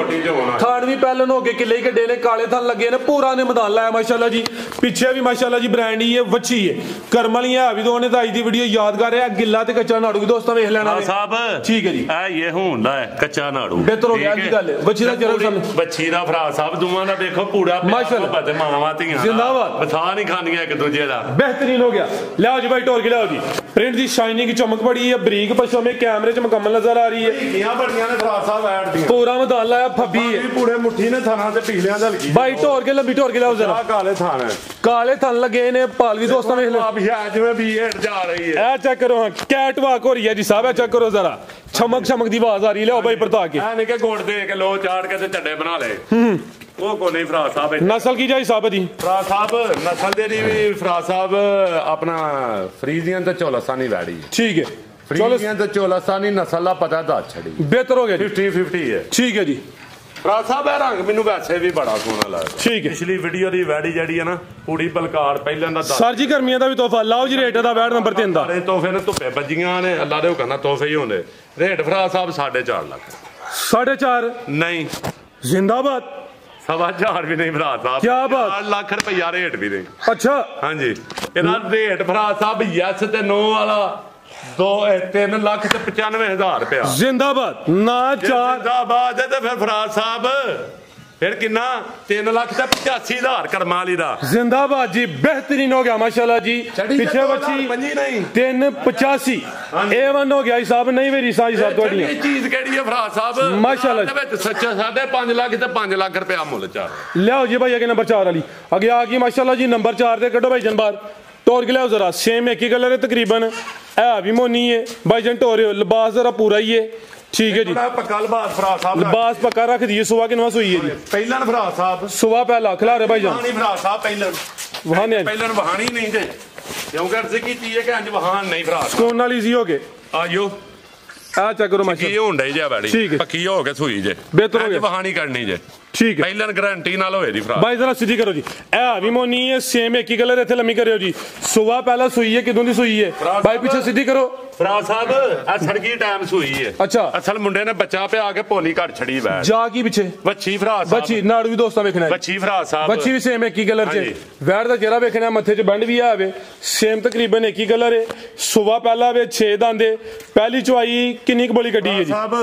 Speaker 2: ਥਣ ਵੀ ਪਹਿਲਾਂ ਹੋ ਕੇ ਕਿੱਲੇ ਕੱਢੇ ਨੇ ਕਾਲੇ ਥਣ ਲੱਗੇ ਨੇ ਪੂਰਾ ਨੇ ਮੈਦਾਨ ਲਾਇਆ ਮਾਸ਼ਾਅੱਲਾ ਜੀ ਪਿੱਛੇ ਵੀ ਮਾਸ਼ਾਅੱਲਾ ਜੀ ਬ੍ਰਾਂਡ ਹੀ ਹੈ ਵੱਛੀ ਹੈ ਕਰਮ ਵਾਲੀਆਂ ਹੈ ਵੀ ਦੋਨੇ ਤਾਂ ਅੱਜ ਦੀ ਵੀਡੀਓ ਯਾਦਗਾਰ ਹੈ ਗਿੱਲਾ ਤੇ ਕੱਚਾ ਨਾੜੂ ਵੀ ਦੋਸਤਾਂ ਵੇਖ ਲੈਣਾ
Speaker 1: ਸਾਹਿਬ
Speaker 2: ਠੀਕ ਹੈ ਜੀ
Speaker 1: ਇਹ ਹੁੰਦਾ ਹੈ ਕੱਚਾ ਨਾੜੂ
Speaker 2: ਬਿਹਤਰ ਹੋ ਗਿਆ ਜੀ ਗੱਲ ਵੱਛੀ ਦਾ ਜਰਮ ਸਾਨੂੰ
Speaker 1: ਵੱਛੀ ਦਾ ਫਰਾ ਸਾਹਿਬ ਦੋਵਾਂ ਦਾ ਦੇਖੋ ਪੂਰਾ
Speaker 2: ਮਾਸ਼ਾਅੱਲਾ
Speaker 1: ਤੇ ਮਾਵਾਂ ਧੀਆਂ
Speaker 2: ਜ਼ਿੰਦਾਬਾਦ
Speaker 1: ਬਥਾ ਨਹੀਂ ਖਾਂਦੀਆਂ ਇੱਕ ਦੂਜੇ ਦਾ
Speaker 2: बेहतरीन हो गया लियाओ जी भाई टोर के लियाओ जी प्रिंट की शाइनिंग की चमक बड़ी है बरीक पशों में कैमरे च मुकम्मल नजर आ रही है
Speaker 1: बड़ियां ने फराज साहब ऐड दी
Speaker 2: पूरा मैदान लाया फब्बी है
Speaker 1: पूरे मुट्ठी ने थाना ते पीलियां दा लगी
Speaker 2: भाई टोर के लंबी टोर के लियाओ जरा काले थन लगे ने पालवी दोस्तों में
Speaker 1: आप जिवें बी हेड जा रही है
Speaker 2: ए चेक करो हां कैट वॉक हो रही है जी साहब चेक करो जरा चमक दी आवाज आ रही है लियाओ भाई परता के
Speaker 1: नहीं के गोड़ दे के लो चाड़ के ते चड्डे बना ले ਉਹ ਕੋ ਨਹੀਂ ਫਰਾਜ਼ ਸਾਹਿਬ
Speaker 2: ਨਸਲ ਕੀ ਜਾਈ ਸਾਹਿਬ ਦੀ
Speaker 1: ਫਰਾਜ਼ ਸਾਹਿਬ ਨਸਲ ਦੇ ਦੀ ਵੀ ਫਰਾਜ਼ ਸਾਹਿਬ ਆਪਣਾ ਫਰੀਜ਼ੀਅਨ ਤੇ ਚੋਲਸਾਨੀ ਵੈੜੀ
Speaker 2: ਠੀਕ ਹੈ
Speaker 1: ਫਰੀਜ਼ੀਅਨ ਤੇ ਚੋਲਸਾਨੀ ਨਸਲ ਦਾ ਪਤਾ ਦੱਸ ਛੜੀ
Speaker 2: ਬਿਹਤਰ ਹੋ ਗਿਆ ਜੀ
Speaker 1: 50-50 ਹੈ
Speaker 2: ਠੀਕ ਹੈ ਜੀ
Speaker 1: ਫਰਾਜ਼ ਸਾਹਿਬ ਇਹ ਰੰਗ ਮੈਨੂੰ ਵੈਸੇ ਵੀ ਬੜਾ ਸੋਹਣਾ ਲੱਗਦਾ
Speaker 2: ਠੀਕ ਹੈ
Speaker 1: ਪਿਛਲੀ ਵੀਡੀਓ ਦੀ ਵੈੜੀ ਜਿਹੜੀ ਹੈ ਨਾ ਪੂਰੀ ਬਲਕਾਰ ਪਹਿਲਾਂ ਦਾ
Speaker 2: ਸਰ ਜੀ ਗਰਮੀਆਂ ਦਾ ਵੀ ਤੋਹਫਾ ਲਾਓ ਜੀ ਰੇਟ ਦਾ ਵੈੜ ਨੰਬਰ 3 ਦਾ
Speaker 1: ਸਾਰੇ ਤੋਹਫੇ ਨੇ ਧੁੱਪੇ ਵੱਜੀਆਂ ਨੇ ਅੱਲਾ ਦੇ ਹੁਕਮ ਨਾਲ ਤੋਹਫੇ ਹੀ ਹੁੰਦੇ ਰੇਟ ਫਰਾਜ਼ ਸਾਹਿਬ 4.5 ਲੱਖ
Speaker 2: 4.5
Speaker 1: ਨਹੀਂ
Speaker 2: ਜ਼ਿੰਦਾਬਾਦ
Speaker 1: 4.5 ਵੀ ਨਹੀਂ ਫਰਾਜ਼ ਸਾਹਿਬ
Speaker 2: ਕੀ ਬਾਤ
Speaker 1: 4 ਲੱਖ ਰੁਪਈਆ ਰੇਟ ਵੀ ਨਹੀਂ
Speaker 2: ਅੱਛਾ
Speaker 1: ਹਾਂਜੀ ਇਹਦਾ ਰੇਟ ਫਰਾਜ਼ ਸਾਹਿਬ ਯੈਸ ਤੇ ਨੋ ਵਾਲਾ 3 ਲੱਖ ਤੇ 95,000 ਰੁਪਇਆ
Speaker 2: ਜ਼ਿੰਦਾਬਾਦ ਨਾ 4
Speaker 1: ਜ਼ਿੰਦਾਬਾਦ ਤੇ ਫਿਰ ਫਰਾਜ਼ ਸਾਹਿਬ फिर किन्ना 3 लाख ते 85,000 करमा वाली दा
Speaker 2: जिंदाबाद जी बेहतरीन हो गया माशाल्लाह जी पीछे बच्ची 385 A1 हो गया हिसाब नहीं मेरी साजी साहब तोड़ी
Speaker 1: चीज केड़ी है फराज साहब
Speaker 2: माशाल्लाह
Speaker 1: दे विच सच्चा 5.5 लाख ते 5 लाख रुपया मुल चार
Speaker 2: ले आओ जी भाई अगे नंबर 4 वाली आगे आ गई माशाल्लाह जी नंबर 4 ते कड्डो भाई जन बार टोर के लियाओ जरा सेम एक ही कलर है तकरीबन है भी मोनी है भाई जन टोर लिबास जरा पूरा ही है ठीक है जी
Speaker 1: पक्का लिबास फराज साहब
Speaker 2: लिबास पक्का रख दिए सुबह के नवा सुई है जी
Speaker 1: पहला फराज साहब
Speaker 2: सुबह पहला खिला रहे भाई जान
Speaker 1: नहीं फराज साहब पहला वहानी नहीं जे क्योंकि अर्ज की चीज है कि अंज वहान नहीं फराज
Speaker 2: कौन वाली सी हो गए
Speaker 1: आयो
Speaker 2: आ चेक करो माशाल्लाह
Speaker 1: ये होंडा जे बैड़ी
Speaker 2: ठीक है
Speaker 1: पक्की हो के सुई जे
Speaker 2: बेहतर हो गया
Speaker 1: वहानी करनी जे
Speaker 2: ठीक है
Speaker 1: पहला गारंटी नाल होए दी फराज
Speaker 2: भाई जरा सीधी करो जी ए भी मोनी है सेम एक ही कलर इथे लम्मी करियो जी सुबह पहला सुई है किदों दी सुई है भाई पीछे सीधी करो
Speaker 1: फराज साहब आ सड़की टाइम सुई है
Speaker 2: अच्छा
Speaker 1: असल मुंडे ने बच्चा पे आके पोली घट छड़ी वै
Speaker 2: जा की पीछे
Speaker 1: बच्ची फराज साहब
Speaker 2: बच्ची नाड़ू भी दोस्तां वेखना है
Speaker 1: बच्ची फराज साहब
Speaker 2: बच्ची भी सेम एक ही कलर च वैड़ दा चेहरा वेखना मथे च बंड भी आवे सेम तकरीबन एक ही कलर है सुबह पहला वे 6 दांदे पहली चवाई किन्नी बोली कड्डी है जी
Speaker 1: साहब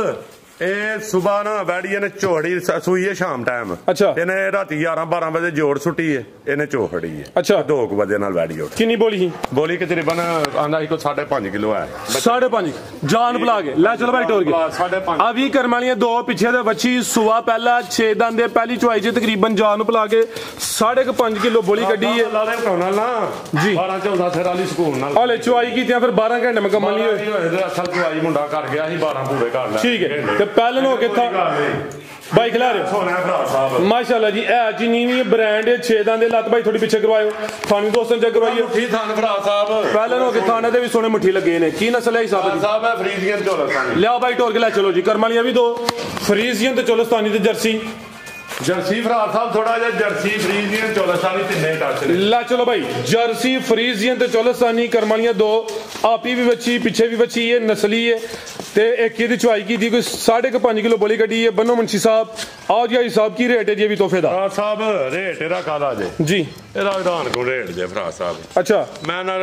Speaker 1: ਇਹ ਸੁਬਾ ਨਾ ਵੈੜੀ ਨੇ ਝੋੜੀ ਸੂਈ ਹੈ ਸ਼ਾਮ ਟਾਈਮ
Speaker 2: ਅੱਛਾ
Speaker 1: ਇਹਨੇ ਰਾਤੀ 11-12 ਵਜੇ ਜੋੜ ਸੁੱਟੀ ਹੈ ਇਹਨੇ ਝੋੜੀ ਹੈ
Speaker 2: ਅੱਛਾ
Speaker 1: 2 ਵਜੇ ਨਾਲ ਵੈੜੀ ਉੱਠ
Speaker 2: ਕਿੰਨੀ ਬੋਲੀ ਸੀ
Speaker 1: ਬੋਲੀ ਕਿ ਤਕਰੀਬਨ ਆਂਦਾ ਸੀ ਕੋ 5.5 ਕਿਲੋ ਹੈ
Speaker 2: 5.5 ਜਾਨ ਬੁਲਾ ਕੇ ਲੈ ਚਲ ਭਾਈ ਟੋਰ ਕੇ
Speaker 1: 5.5
Speaker 2: ਆ ਵੀ ਕਰਮ ਵਾਲੀਆਂ ਦੋ ਪਿੱਛੇ ਦੇ ਬੱਚੀ ਸੁਬਾ ਪਹਿਲਾ 6 ਦੰਦੇ ਪਹਿਲੀ ਚੁਆਈ ਚ ਤਕਰੀਬਨ ਜਾਨ ਬੁਲਾ ਕੇ 5.5 ਕਿਲੋ ਬੋਲੀ ਕੱਢੀ ਹੈ
Speaker 1: ਲਾ ਦੇ ਨਾਲ ਨਾ
Speaker 2: ਜੀ
Speaker 1: 12-14 ਸਿਰ ਵਾਲੀ ਸਕੂਨ ਨਾਲ
Speaker 2: ਹਲੇ ਚੁਆਈ ਕੀਤੀਆਂ ਫਿਰ 12 ਘੰਟੇ ਮੁਕੰਮਲ ਨਹੀਂ ਹੋਏ
Speaker 1: ਅਸਲ ਚੁਆਈ ਮੁੰਡਾ ਕਰ ਗਿਆ ਸੀ 12 ਪੂਰੇ ਕਰ ਲੈ
Speaker 2: ਠੀਕ ਹੈ ਤੇ ਪਹਿਲਾਂ ਹੋ ਕੇ भाई खिला रहे माशाल्लाह जी है जी नीवी ब्रांड 6 दांदे लत भाई थोड़ी पीछे करवाओ थानी दोस्तों चेक करवाइए
Speaker 1: मुट्ठी थान भरा साहब
Speaker 2: पहले हो के थाने दे भी सोने मुट्ठी लगे ने की नस्ल है साहब
Speaker 1: साहब है फ्रीजियन चोलस्तानी
Speaker 2: ले भाई टोर के ले चलो जी करमालियां भी दो फ्रीजियन ते चोलस्तानी ते जर्सी
Speaker 1: जर्सी फराज साहब थोड़ा जा जर्सी फ्रीजियन चोलस्तानी तिन्ने टच
Speaker 2: ला चलो भाई जर्सी फ्रीजियन ते चोलस्तानी करमालियां दो आपी भी बच्ची पीछे भी बच्ची है नस्ली है ते एक ही चुआई की थी कोई 5.5 किलो बोली कटी है बनो मुंशी साहब आओ जी साहब की रेट है जी अभी तोहफे दा
Speaker 1: फराज साहब रेट एदा काला जे
Speaker 2: जी
Speaker 1: एदा हैरान को रेट जे फराज साहब
Speaker 2: अच्छा
Speaker 1: मैं ना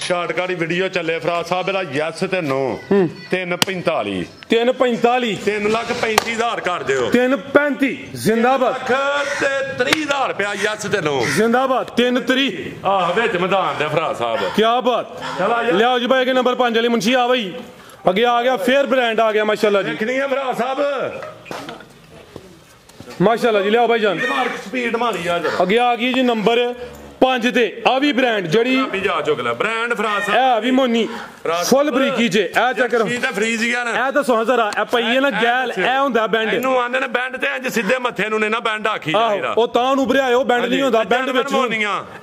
Speaker 1: शॉर्टकट वीडियो चले फराज साहब एदा यस ते नो 345 3,35,000 कर दियो
Speaker 2: 335 जिंदाबाद
Speaker 1: ते 30,000 रुपया यस ते नो
Speaker 2: जिंदाबाद 330
Speaker 1: विच मैदान दे फराज साहब
Speaker 2: क्या बात ले आओ जी भाई के नंबर 5 वाली मुंशी आ भाई आगे आ गया फेयर ब्रांड आ गया माशाल्लाह जी
Speaker 1: देखनी है फराज साहब
Speaker 2: माशाल्लाह जी ले आओ भाई जान
Speaker 1: स्पीड मारी आ
Speaker 2: आगे आ गई जी नंबर 5 ਤੇ ਆ ਵੀ ਬ੍ਰਾਂਡ ਜਿਹੜੀ
Speaker 1: ਵੀ ਜਾ ਚੁਗਲਾ ਬ੍ਰਾਂਡ ਫਰਾਸ
Speaker 2: ਇਹ ਵੀ ਮੋਨੀ ਫੁੱਲ ਬਰੀਕੀ ਚ ਇਹ ਚੈੱਕ ਕਰੋ
Speaker 1: ਇਹ ਤਾਂ ਫਰੀਜ਼ ਗਿਆ ਨਾ
Speaker 2: ਇਹ ਦੱਸੋ ਜ਼ਰਾ ਇਹ ਪਈ ਹੈ ਨਾ ਗੈਲ ਇਹ ਹੁੰਦਾ ਬੈਂਡ
Speaker 1: ਇਹਨੂੰ ਆਂਦੇ ਨੇ ਬੈਂਡ ਤੇ ਇੰਜ ਸਿੱਧੇ ਮੱਥੇ ਨੂੰ ਨੇ ਨਾ ਬੈਂਡ ਆਖੀ ਜਾਈਦਾ
Speaker 2: ਉਹ ਤਾਂ ਨੂੰ ਭਰਿਆਓ ਬੈਂਡ ਨਹੀਂ ਹੁੰਦਾ ਬੈਂਡ ਵਿੱਚ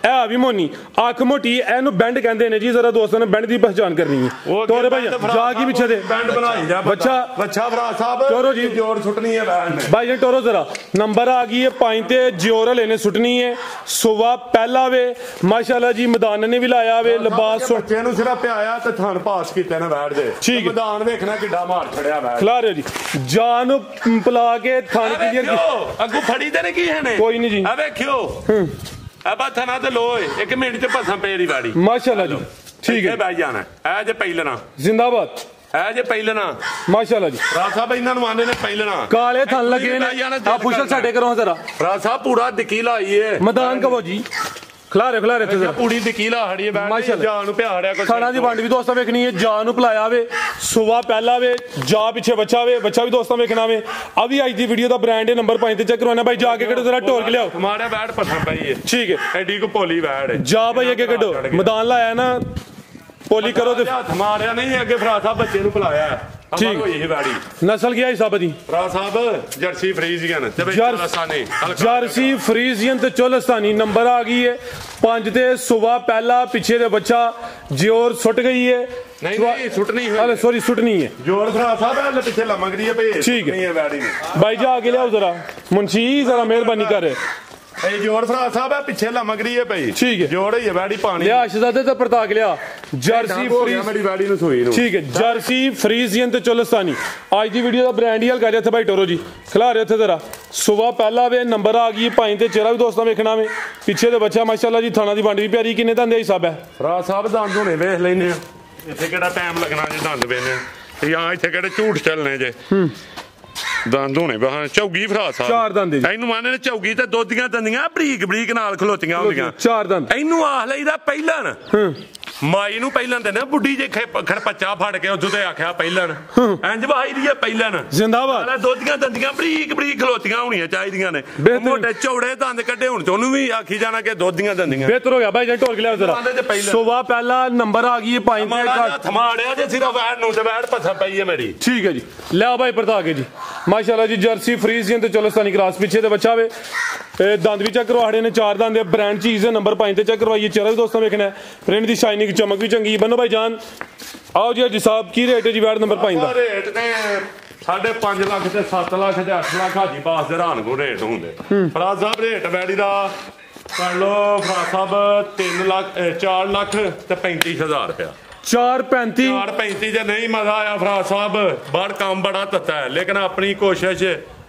Speaker 2: ਇਹ ਵੀ ਮੋਨੀ ਅੱਖ ਮੋਟੀ ਇਹਨੂੰ ਬੈਂਡ ਕਹਿੰਦੇ ਨੇ ਜੀ ਜ਼ਰਾ ਦੋਸਤਾਂ ਨੇ ਬੈਂਡ ਦੀ ਪਛਾਣ ਕਰਨੀ ਹੈ ਤੋਰੇ ਭਾਈ ਜਾ ਕੀ ਪਿੱਛੇ ਦੇ
Speaker 1: ਬੈਂਡ ਬਣਾਈ ਜਾ ਬੱਚਾ ਫਰਾਸ ਸਾਹਿਬ
Speaker 2: ਟੋਰੋ ਜੀ
Speaker 1: ਜੋਰ ਸੁੱਟਣੀ ਹੈ ਬੈਂਡ ਨੇ
Speaker 2: ਭਾਈ ਜੀ ਟੋਰੋ ਜ਼ਰਾ ਨੰਬਰ ਆ ਗਈ ਹੈ 5 ਤੇ ਜੋਰ ਲੈਨੇ ਸੁੱਟਣੀ ਹੈ ਸੁਬਾ ਪਹਿਲਾ ਵੇ ਮਾਸ਼ਾਅੱਲਾ ਜੀ ਮੈਦਾਨ ਨੇ ਵੀ ਲਾਇਆ ਵੇ ਲਿਬਾਸ
Speaker 1: ਬੱਚੇ ਨੂੰ ਸਿਰਫ ਪਿਆਇਆ ਤੇ ਥਣ ਪਾਸ ਕੀਤੇ ਨੇ ਬੈਠ ਦੇ
Speaker 2: ਠੀਕ
Speaker 1: ਮੈਦਾਨ ਵੇਖਣਾ ਕਿੱਡਾ ਮਾਰ ਛੜਿਆ ਬੈਠ
Speaker 2: ਖਿਲਾ ਰਹੇ ਜੀ ਜਾਨ ਪਲਾ ਕੇ ਥਣ ਕਲੀਅਰ
Speaker 1: ਅੱਗੂ ਫੜੀ ਤੇ ਨੇ ਕੀ ਹੈ ਨੇ
Speaker 2: ਕੋਈ ਨਹੀਂ ਜੀ
Speaker 1: ਆ ਵੇਖਿਓ ਆ ਬਾਥਾ ਤੇ ਲੋਏ 1 ਮਿੰਟ ਚ ਭਸਾਂ ਪੇਰੀ ਵਾੜੀ
Speaker 2: ਮਾਸ਼ਾਅੱਲਾ ਜੀ ਠੀਕ ਹੈ
Speaker 1: ਬੈ ਜਾਣਾ ਐ ਜੇ ਪਹਿਲਣਾ
Speaker 2: ਜ਼ਿੰਦਾਬਾਦ
Speaker 1: ਐ ਜੇ ਪਹਿਲਣਾ
Speaker 2: ਮਾਸ਼ਾਅੱਲਾ ਜੀ
Speaker 1: ਰਾਜ ਸਾਹਿਬ ਇਹਨਾਂ ਨੂੰ ਆਂਦੇ ਨੇ ਪਹਿਲਣਾ
Speaker 2: ਕਾਲੇ ਥਣ ਲੱਗੇ ਨੇ ਆ ਪੁੱਛਲ ਸਾਡੇ ਕਰੋ ਜ਼ਰਾ
Speaker 1: ਰਾਜ ਸਾਹਿਬ ਪੂਰਾ ਦਿਕੀ ਲਾਈ ਏ
Speaker 2: ਮੈਦਾਨ ਕਵੋ ਜੀ ਖਿਲਾ ਰਹੇ ਤੇ
Speaker 1: ਪੂਰੀ ਦਿਕੀ ਲਾ ਹੜੀ ਬੈਠ ਜਾਨ ਨੂੰ ਪਿਆੜਿਆ ਕੋਈ
Speaker 2: ਖਾਣਾ ਦੀ ਵੰਡ ਵੀ ਦੋਸਤਾਂ ਵੇਖਣੀ ਹੈ ਜਾਨ ਨੂੰ ਭਲਾਇਆ ਵੇ ਸੁਬਾ ਪਹਿਲਾ ਵੇ ਜਾ ਪਿੱਛੇ ਬੱਚਾ ਵੇ ਬੱਚਾ ਵੀ ਦੋਸਤਾਂ ਵੇਖਣਾ ਵੇ ਆ ਵੀ ਅੱਜ ਦੀ ਵੀਡੀਓ ਦਾ ਬ੍ਰਾਂਡ ਹੈ ਨੰਬਰ 5 ਤੇ ਚੈੱਕ ਕਰਵਾਣਾ ਭਾਈ ਜਾ ਕੇ ਕੱਢੋ ਜ਼ਰਾ ਢੋਲ ਕੇ ਲਿਆਓ
Speaker 1: ਮਾਰਿਆ ਬੈਠ ਪਸਾਂ ਪਈ ਏ
Speaker 2: ਠੀਕ ਹੈ
Speaker 1: ਐਡੀ ਕੋ ਭੋਲੀ ਬੈਠ
Speaker 2: ਜਾ ਭਾਈ ਅੱਗੇ ਕੱਢੋ ਮੈਦਾਨ ਲਾਇਆ ਨਾ ਪੋਲੀ ਕਰੋ ਤੇ
Speaker 1: ਹੱਥ ਮਾਰਿਆ ਨਹੀਂ ਅੱਗੇ ਫਰਾ ਸਾਹਿਬ ਬੱਚੇ ਨੂੰ ਭੁਲਾਇਆ
Speaker 2: ਠੀਕ
Speaker 1: ਹੋਈ ਇਹ ਵਾੜੀ
Speaker 2: ਨਸਲ ਕੀ ਹੈ ਹਿਸਾਬ ਦੀ
Speaker 1: ਫਰਾ ਸਾਹਿਬ ਜਰਸੀ ਫਰੀਜ਼ੀਅਨ ਤੇ ਚੋਲਸਤਾਨੀ
Speaker 2: ਜਰਸੀ ਫਰੀਜ਼ੀਅਨ ਤੇ ਚੋਲਸਤਾਨੀ ਨੰਬਰ ਆ ਗਈ ਹੈ 5 ਤੇ ਸੁਬਾ ਪਹਿਲਾ ਪਿੱਛੇ ਦੇ ਬੱਚਾ ਜੋਰ ਸੁੱਟ ਗਈ ਹੈ
Speaker 1: ਨਹੀਂ ਸੁੱਟਣੀ ਹੋਈ
Speaker 2: ਸੌਰੀ ਸੁੱਟਣੀ ਹੈ
Speaker 1: ਜੋਰ ਫਰਾ ਸਾਹਿਬ ਪਿੱਛੇ ਲਮਕਦੀ ਹੈ ਭਈ
Speaker 2: ਠੀਕ ਹੈ
Speaker 1: ਵਾੜੀ
Speaker 2: ਭਾਈ ਜਾ ਕੇ ਲਿਆਓ ਜ਼ਰਾ ਮੁਨਸ਼ੀ ਜ਼ਰਾ ਮਿਹਰਬਾਨੀ ਕਰ
Speaker 1: ਇਹ ਜੋਰ ਫਰਾ ਸਾਹਿਬ ਪਿੱਛੇ ਲਮਕਦੀ ਹੈ ਭਈ
Speaker 2: ਠੀਕ ਹੈ
Speaker 1: ਜੋੜ ਹੀ ਹੈ ਵਾੜੀ ਪਾਣੀ
Speaker 2: ਲਿਆ ਸ਼ਹਜ਼ਾਦੇ ਤੇ ਪਰਤਾ ਕੇ ਲਿਆ ਜਰਸੀ ਫਰੀਜ਼
Speaker 1: ਮੇਰੀ ਵਾੜੀ ਨੂੰ ਸੋਈ ਨੂੰ
Speaker 2: ਠੀਕ ਹੈ ਜਰਸੀ ਫਰੀਜ਼ੀਅਨ ਤੇ ਚੋਲਸਤਾਨੀ ਅੱਜ ਦੀ ਵੀਡੀਓ ਦਾ ਬ੍ਰਾਂਡ ਹੀ ਹਲਕਾ ਜਿਹਾ ਇੱਥੇ ਭਾਈ ਟੋਰੋ ਜੀ ਖਿਲਾ ਰਹੇ ਉੱਥੇ ਜ਼ਰਾ ਸੁਬਾ ਪਹਿਲਾ ਵੇ ਨੰਬਰ ਆ ਗਈ 5 ਤੇ ਚਿਹਰਾ ਵੀ ਦੋਸਤਾਂ ਵੇਖਣਾ ਵੇ ਪਿੱਛੇ ਦੇ ਬੱਚਾ ਮਾਸ਼ਾਅੱਲਾ ਜੀ ਥਾਣਾ ਦੀ ਵੰਡ ਵੀ ਪਿਆਰੀ ਕਿੰਨੇ ਦੰਦੇ ਹਿਸਾਬ ਹੈ
Speaker 1: ਫਰਾ ਸਾਹਿਬ ਦੰਦ ਹੋਣੇ ਵੇਖ ਲੈਨੇ ਆ ਇੱਥੇ ਕਿਹੜਾ ਟਾਈਮ ਲੱਗਣਾ ਜੇ ਦੰਦ ਵੇਨੇ ਤੇ ਜਾਂ ਇੱਥੇ ਕਿਹੜੇ ਝੂਠ ਚੱਲਣੇ ਜੇ ਦੰਦ ਹੋਣੇ ਬਾਹਾਂ ਚੌਗੀ ਫਰਾ ਸਾਹਿਬ
Speaker 2: 4 ਦੰਦ
Speaker 1: ਇਹਨੂੰ ਮਾਨੇ ਨੇ ਚੌਗੀ ਤੇ ਦੋਧੀਆਂ ਦੰਦੀਆਂ ਬਰੀਕ ਬਰੀਕ ਨਾਲ ਖਲੋਤੀਆਂ ਹੁੰਦੀਆਂ
Speaker 2: 4 ਦੰਦ
Speaker 1: ਇਹਨੂੰ ਆਖ ਲਈਦਾ ਪਹਿਲਣ ਮਾਈ ਨੂੰ ਪਹਿਲਣ ਤੇ ਨਾ ਬੁੱਢੀ ਜੇ ਖੜਪੱਚਾ ਫੜ ਕੇ ਉਦੋਂ ਤੇ ਆਖਿਆ ਪਹਿਲਣ ਇੰਜ ਬਹਾਈ ਦੀ ਹੈ ਪਹਿਲਣ
Speaker 2: ਜ਼ਿੰਦਾਬਾਦ
Speaker 1: ਦੋਧੀਆਂ ਦੰਦੀਆਂ ਬਰੀਕ ਬਰੀਕ ਖਲੋਤੀਆਂ ਹੋਣੀਆਂ ਚਾਹੀਦੀਆਂ ਨੇ ਮੋਟੇ ਚੌੜੇ ਦੰਦ ਕੱਢੇ ਹੁਣ ਤੇ ਉਹਨੂੰ ਵੀ ਆਖੀ ਜਾਣਾ ਕਿ ਦੋਧੀਆਂ ਦੰਦੀਆਂ
Speaker 2: ਬਿਹਤਰ ਹੋ ਗਿਆ ਭਾਈ ਜੀ ਢੋਲ ਕੇ ਲਿਆ ਜ਼ਰਾ ਸੁਬਾ ਪਹਿਲਾ ਨੰਬਰ ਆ ਗਈ 5 ਤੇ
Speaker 1: ਮਾੜਿਆ ਜੇ ਸਿਰਫ ਵੈੜ ਨੂੰ ਤੇ ਵੈੜ ਪੱਥਾ ਪਈ ਹੈ ਮੇਰੀ
Speaker 2: ਠੀਕ ਹੈ ਜੀ ਲਿਆ ਭਾਈ ਪਰਤਾ ਕੇ ਜੀ ਮਾਸ਼ਾਅੱਲਾ ਜੀ ਜਰਸੀ ਫਰੀਜ਼ੀਅਨ ਤੇ ਚੋਲਸਤਾਨੀ ਕ੍ਰਾਸ ਪਿੱਛੇ ਤੇ ਬੱਚਾ ਵੇ ਦੰਦ ਵੀ ਚੈੱਕ ਕਰਵਾੜੇ ਨੇ 4 ਦੰਦ ਦੇ ਬ੍ਰਾਂਡ ਚੀਜ਼ ਹੈ ਨੰਬਰ 5 ਤੇ ਚੈੱਕ ਕਰਵਾਈਏ ਚਿਹਰਾ ਵੀ ਦੋਸਤਾਂ ਵੇਖਣਾ ਪ੍ਰਿੰਟ ਦੀ ਸ਼ਾਈਨਿੰਗ ਚਮਕ ਵੀ ਚੰਗੀ ਬੰਨੋ ਭਾਈ ਜਾਨ ਆਓ ਜੀ ਸਾਹਿਬ ਕੀ ਰੇਟ ਹੈ ਜੀ ਵੈੜ ਨੰਬਰ 5 ਦਾ
Speaker 1: ਰੇਟ ਤੇ 5.5 ਲੱਖ ਤੇ 7 ਲੱਖ ਤੇ 8 ਲੱਖ ਹਾਜੀ ਬਾਸ ਦੇ ਰਾਨ ਕੋ ਰੇਟ ਹੁੰਦੇ ਫਰਾ ਸਾਹਿਬ ਰੇਟ ਵੈੜੀ ਦਾ ਕਰ ਲੋ ਫਰਾ ਸਾਹਿਬ 3 ਲੱਖ 4 ਲੱਖ ਤੇ 35,000 ਰੁਪਇਆ
Speaker 2: 4.35
Speaker 1: 4.35 ਜੇ ਨਹੀਂ ਮਜ਼ਾ ਆਇਆ ਫਰਾ ਸਾਹਿਬ ਬੜ ਕੰਮ ਬੜਾ ਤੱਤਾ ਹੈ ਲੇਕਿਨ ਆਪਣੀ ਕੋਸ਼ਿਸ਼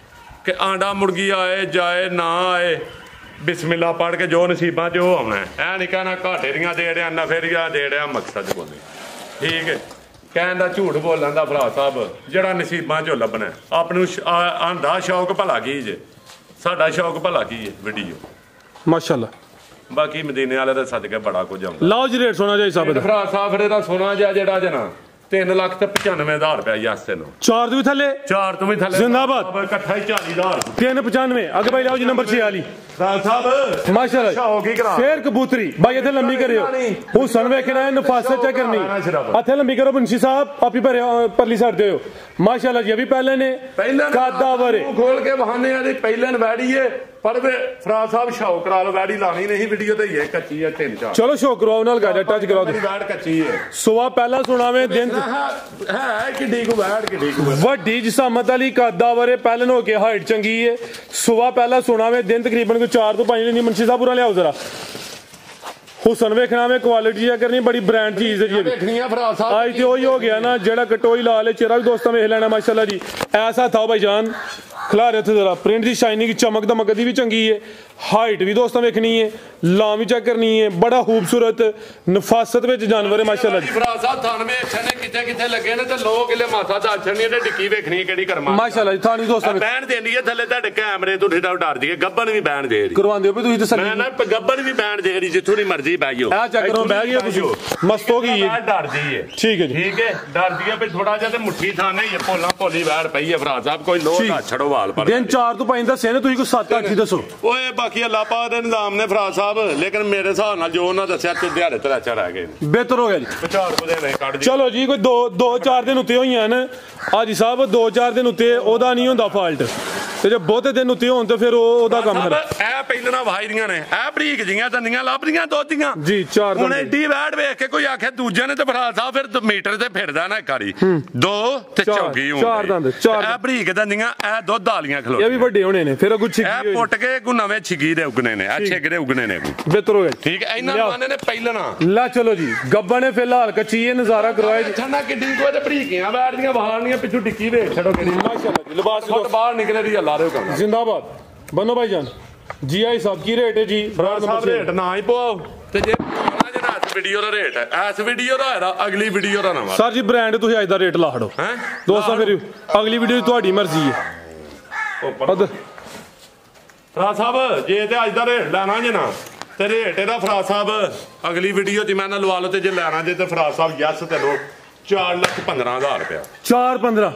Speaker 1: ਕਿ ਆਂਡਾ ਮੁਰਗੀ ਆਏ ਜਾਏ ਨਾ ਆਏ ਬਿਸਮਿਲ੍ਲਾ ਪੜ ਕੇ ਜੋ ਨਸੀਬਾਂ 'ਚ ਉਹ ਆਉਣਾ ਐ ਨਹੀਂ ਕਹਿਣਾ ਘਾਟੇ ਦੀਆਂ ਦੇ ਰਿਆ ਨਫੇ ਦੀਆਂ ਦੇ ਰਿਆ ਮਕਸਦ ਬੋਲੇ ਠੀਕ ਹੈ ਕਹਿਣ ਦਾ ਝੂਠ ਬੋਲਣ ਦਾ ਭਰਾ ਸਾਹਿਬ ਜਿਹੜਾ ਨਸੀਬਾਂ 'ਚੋਂ ਲੱਭਣਾ ਆਪ ਨੂੰ ਆਂਦਾ ਸ਼ੌਕ ਭਲਾ ਕੀ ਜੇ ਸਾਡਾ ਸ਼ੌਕ ਭਲਾ ਕੀ ਹੈ ਵੀਡੀਓ
Speaker 2: ਮਾਸ਼ਾਅੱਲਾ
Speaker 1: ਬਾਕੀ ਮਦੀਨੇ ਵਾਲੇ ਦਾ ਸਦਕੇ ਬੜਾ ਕੁਝ ਆਉਂਦਾ
Speaker 2: ਲਾਓ ਜੀ ਰੇਟ ਸੋਨਾ ਜੀ ਸਾਹਿਬ ਦਾ
Speaker 1: ਭਰਾ ਸਾਹਿਬ ਇਹਦਾ ਸੋਨਾ ਜਿਹੜਾ ਜਨਾ 3 ਲੱਖ ਤੇ 95,000 ਰੁਪਇਆ ਯਾਸੇ ਨੂੰ
Speaker 2: 4 ਤੋਂ ਵੀ ਥੱਲੇ
Speaker 1: 4 ਤੋਂ ਵੀ ਥੱਲੇ
Speaker 2: ਜ਼ਿੰਦਾਬਾਦ
Speaker 1: ਇਕੱਠਾ ਹੀ 40,000
Speaker 2: 395 ਅੱਗੇ ਭਾਈ ਲਾਓ ਜੀ ਨੰਬਰ 46
Speaker 1: ਰਾਜ ਸਾਹਿਬ
Speaker 2: ਮਾਸ਼ਾਅੱਲਾ
Speaker 1: ਸ਼ੌਕੀ ਕਰਾ
Speaker 2: ਫੇਰ ਕਬੂਤਰੀ ਭਾਈ ਇੱਥੇ ਲੰਮੀ ਕਰਿਓ ਹੁਸਨ ਵੇਖਣਾ ਨਫਾਸਤ ਚੈੱਕ ਕਰਨੀ ਇੱਥੇ ਲੰਮੀ ਕਰੋ ਬੰਸ਼ੀ ਸਾਹਿਬ ਆਪੀ ਪਰਲੀ ਸਾਈਡ ਤੇ ਹੋ ਮਾਸ਼ਾਅੱਲਾ ਜੀ ਅਭੀ ਪਹਿਲੇ ਨੇ ਕਾਦਾਵਰ
Speaker 1: ਖੋਲ ਕੇ ਬਹਾਨੇ ਆ ਦੀ ਪਹਿਲਨ ਵੈੜੀਏ ਪਰ ਫਰਾ ਸਾਹਿਬ ਸ਼ੌਕ ਕਰਾ ਲੋ ਵੈੜੀ ਲਾਣੀ ਨਹੀਂ ਵੀਡੀਓ ਤੇ ਹੀ ਹੈ ਕੱਚੀ ਹੈ 3-4
Speaker 2: ਚਲੋ ਸ਼ੌਕ ਕਰਵਾਓ ਨਾਲ ਗਾਜਾ ਟੱਚ ਕਰਾਓ
Speaker 1: ਵੈੜ ਕੱਚੀ ਹੈ
Speaker 2: ਸੁਬਾ ਪਹਿਲਾ ਸੁਣਾਵੇਂ ਦਿਨ
Speaker 1: ਹੈ ਕਿੱਡੀ ਕੋ ਵੈੜ ਕਿੱਡੀ ਕੋ
Speaker 2: ਵੱਡੀ ਜਸਾਮਤ ਵਾਲੀ ਕਾਦਾਵਰ ਪਹਿਲਨ ਹੋ ਕੇ ਹਾਈਟ ਚੰਗੀ ਹੈ ਸੁਬਾ ਪਹਿਲਾ ਸੁਣਾਵੇਂ ਦਿਨ ਤਕਰੀਬਨ 4 ਤੋਂ 5 ਨਹੀਂ ਮੁਨਸ਼ੀ ਸਾਹਿਬ ਪੂਰਾ ਲਿਆਓ ਜ਼ਰਾ ਹੁਸਨ ਵੇਖਣਾ ਵੇ ਕੁਆਲਿਟੀ ਆ ਕਰਨੀ ਬੜੀ ਬ੍ਰਾਂਡ ਚੀਜ਼ ਹੈ ਜੀ
Speaker 1: ਵੇਖਣੀ ਆ ਫਰਾ ਸਾਹਿਬ
Speaker 2: ਅੱਜ ਤੇ ਉਹੀ ਹੋ ਗਿਆ ਨਾ ਜਿਹੜਾ ਕਟੋਈ ਲਾ ਲੇ ਚਿਹਰਾ ਵੀ ਦੋਸਤਾਂ ਵੇਖ ਲੈਣਾ ਮਾਸ਼ਾਅੱਲਾ ਜੀ ਐਸਾ ਥਾਓ ਭਾਈ ਜਾਨ ਖਿਲਾ ਰਹੇ ਉੱਥੇ ਜ਼ਰਾ ਪ੍ਰਿੰਟ ਦੀ ਸ਼ਾਈਨਿੰਗ ਚਮਕ ਦਮਕਦੀ ਵੀ ਚੰਗੀ ਹੈ ਹਾਈਟ ਵੀ ਦੋਸਤਾਂ ਵੇਖਣੀ ਹੈ ਲਾਂ ਵੀ ਚੈੱਕ ਕਰਨੀ ਹੈ ਬੜਾ ਖੂਬਸੂਰਤ ਨਫਾਸਤ ਵਿੱਚ ਜਾਨਵਰ ਹੈ ਮਾਸ਼ਾਅੱਲਾ ਜੀ
Speaker 1: ਫਰਾ ਸਾਹਿਬ ਥਾਨ ਵੇਖਣੇ ਨੇ ਕਿੱਥੇ ਲੱਗੇ ਨੇ ਤੇ ਲੋਕ ਕਿਲੇ ਮਾਥਾ ਦਾਛਣੀ ਤੇ ਡਿੱਕੀ ਵੇਖਣੀ ਕਿਹੜੀ ਕਰਮਾ
Speaker 2: ਮਾਸ਼ਾਅੱਲਾ ਜੀ ਥਾਨੀ ਦੋਸਤਾਂ
Speaker 1: ਬੈਣ ਦੇਣੀ ਹੈ ਥੱਲੇ ਤੁਹਾਡੇ ਕੈਮਰੇ ਤੋਂ ਠੇਡਾ ਡਰਦੀ ਹੈ ਗੱਬਨ ਵੀ ਬੈਣ ਦੇ ਰਹੀ
Speaker 2: ਕਰਵਾਉਂਦੇ ਹੋ ਵੀ ਤੁਸੀਂ ਤਸੱਲੀ
Speaker 1: ਮੈਂ ਨਾ ਗੱਬਨ ਵੀ ਬੈਣ ਦੇ ਰਹੀ ਜਿੱਥੋਂ ਦੀ ਮਰਜ਼ੀ ਬੈਜੋ
Speaker 2: ਆ ਚੈੱਕ ਕਰੋ ਬਹਿ ਗਿਆ ਤੁਸੀਂ ਮਸਤ ਹੋ ਗਈ ਹੈ
Speaker 1: ਡਰਦੀ ਹੈ
Speaker 2: ਠੀਕ ਹੈ ਜੀ
Speaker 1: ਠੀਕ ਹੈ ਡਰਦੀ ਹੈ ਵੀ ਥੋੜਾ ਜਿਹਾ ਤੇ ਮੁੱਠੀ ਥਾਂ ਨਹੀਂ ਹੈ ਭੋਲਾ ਭੋਲੀ ਵੈੜ ਪਈ ਹੈ ਫਰਾ ਸਾਹਿਬ ਕੋਈ ਲੋਹ ਦਾ ਛੜੋ ਹਵਾਲ ਪਰ
Speaker 2: ਦਿਨ 4 ਤੋਂ 5 ਦੱਸੇ ਨੇ, ਤੁਸੀਂ ਕੋਈ 7-8 ਹੀ ਦੱਸੋ।
Speaker 1: ਓਏ ਬਾਕੀ ਅੱਲਾਹ ਪਾਕ ਦੇ ਨਿਜ਼ਾਮ ਨੇ ਫਰਾਜ਼ ਸਾਹਿਬ, ਲੇਕਿਨ ਮੇਰੇ ਹਿਸਾਬ ਨਾਲ ਜੋ ਉਹਨਾਂ ਦੱਸਿਆ ਤੇ ਦਿਹਾੜੇ ਤਰਾਚਾ ਰਹਿ ਗਏ ਨੇ।
Speaker 2: ਬਿਹਤਰ ਹੋ ਗਿਆ ਜੀ।
Speaker 1: ਵਿਚਾਰ ਕੋ ਦੇ ਕੱਢ
Speaker 2: ਚਲੋ ਜੀ, ਕੋਈ 2-4 ਦਿਨ ਉੱਤੇ ਹੋਈਆਂ ਨੇ ਹਾਜੀ ਸਾਹਿਬ, 2-4 ਦਿਨ ਉੱਤੇ ਉਹਦਾ ਨਹੀਂ ਹੁੰਦਾ ਫਾਲਟ, ਤੇ ਜੇ ਬਹੁਤੇ ਦਿਨ ਉੱਤੇ ਹੋਣ ਤੇ ਫਿਰ ਉਹਦਾ ਕੰਮ ਹੈ।
Speaker 1: ਇਹ ਪਹਿਲਾਂ ਵਾਈ ਦੀਆਂ ਨੇ, ਇਹ ਬਰੀਕ ਜੀਆਂ ਦੰਦੀਆਂ ਲੱਭਦੀਆਂ ਦੋਧੀਆਂ
Speaker 2: ਜੀ। 4
Speaker 1: ਹੁਣ ਐਡੀ ਵੈੜ ਵੇਖ ਕੇ ਕੋਈ ਆਖੇ ਦੂਜੇ ਨੇ ਤੇ ਫਰਾਜ਼ ਸਾਹਿਬ ਫਿਰ ਮੀਟਰ ਤੇ ਫਿਰਦਾ ਨਾ ਕਾਰੀ 2 ਤੇ ਚੌਗੀ ਹੋਣ
Speaker 2: 4 ਦੰਦ।
Speaker 1: ਇਹ ਬਰੀਕ ਦੰਦੀਆਂ, ਇਹ ਦੁੱਧ ਵਾਲੀਆਂ ਖਲੋ,
Speaker 2: ਇਹ ਵੀ ਵੱਡੇ ਹੋਣੇ ਨੇ ਫਿਰ ਅਗੂ ਛਿੱਗੀ
Speaker 1: ਇਹ ਪੁੱਟ ਕੇ ਕੋ ਨਵੇਂ ਛਿੱਗੀ ਦੇ ਉਗਨੇ ਨੇ, ਇਹ ਛਿੱਗਦੇ ਉਗਨੇ ਨੇ।
Speaker 2: ਬਿਹਤਰ ਹੋ ਗਿਆ
Speaker 1: ਠੀਕ ਹੈ, ਇਹਨਾਂ ਮਾਨੇ ਨੇ ਪਹਿਲਣਾ
Speaker 2: ਲਾ। ਚਲੋ ਜੀ, ਗੱਬਾ ਨੇ ਫਿਲਹਾਲ ਕੱਚੀ ਇਹ ਨਜ਼ਾਰਾ ਕਰਵਾਇਆ ਜੀ।
Speaker 1: ਠੰਡਾ ਕਿੱਡੀ ਕੋ ਤੇ ਬਰੀਕੀਆਂ ਵੈੜਦੀਆਂ ਵਾਲਨੀਆਂ ਪਿੱਛੋਂ ਟਿੱਕੀ ਵੇਖ ਛੱਡੋ ਕਿਹੜੀ
Speaker 2: ਮਾਸ਼ਾਅੱਲਾ ਜੀ। ਲਿਬਾਸ
Speaker 1: ਬਾਹਰ ਨਿਕਲੇ ਦੀ ਅੱਲਾ ਦੇ ਕੰਮ
Speaker 2: जिंदाबाद। बनो भाईजान जी। आई साहब की रेट है जी?
Speaker 1: ਸਾਹਿਬ ਰੇਟ ਨਾ ਹੀ ਪਾਓ ਤੇ ਜੇ ਪਾਉਣਾ ਜਿਹੜਾ ਇਸ ਵੀਡੀਓ ਦਾ ਰੇਟ ਹੈ, ਇਸ ਵੀਡੀਓ ਦਾ ਹੈ, ਅਗਲੀ ਵੀਡੀਓ ਦਾ ਨਵਾਂ
Speaker 2: सर जी ब्रांड ਤੁਸੀਂ ਅੱਜ ਦਾ ਰੇਟ ਲਾ ਹੜੋ
Speaker 1: ਹੈ
Speaker 2: ਦੋਸਤਾਂ, ਫਿਰ ਅਗਲੀ ਵੀਡੀਓ ਤੁਹਾਡੀ ਮਰਜ਼ੀ ਹੈ।
Speaker 1: ਫਰਾਜ਼ ਸਾਹਿਬ ਜੇ ਤੇ ਅੱਜ ਦਾ ਰੇਟ ਲੈਣਾ ਜੇ ਨਾ ਤੇ ਰੇਟ ਇਹਦਾ ਫਰਾਜ਼ ਸਾਹਿਬ ਅਗਲੀ ਵੀਡੀਓ ਚ ਮੈਂ ਨਾ ਲਵਾ ਲਓ, ਤੇ ਜੇ ਲੈਣਾ ਜੇ ਤੇ ਫਰਾਜ਼ ਸਾਹਿਬ ਯੈਸ ਤੇ ਲੋ 4,15,000 ਰੁਪਇਆ।
Speaker 2: 4-15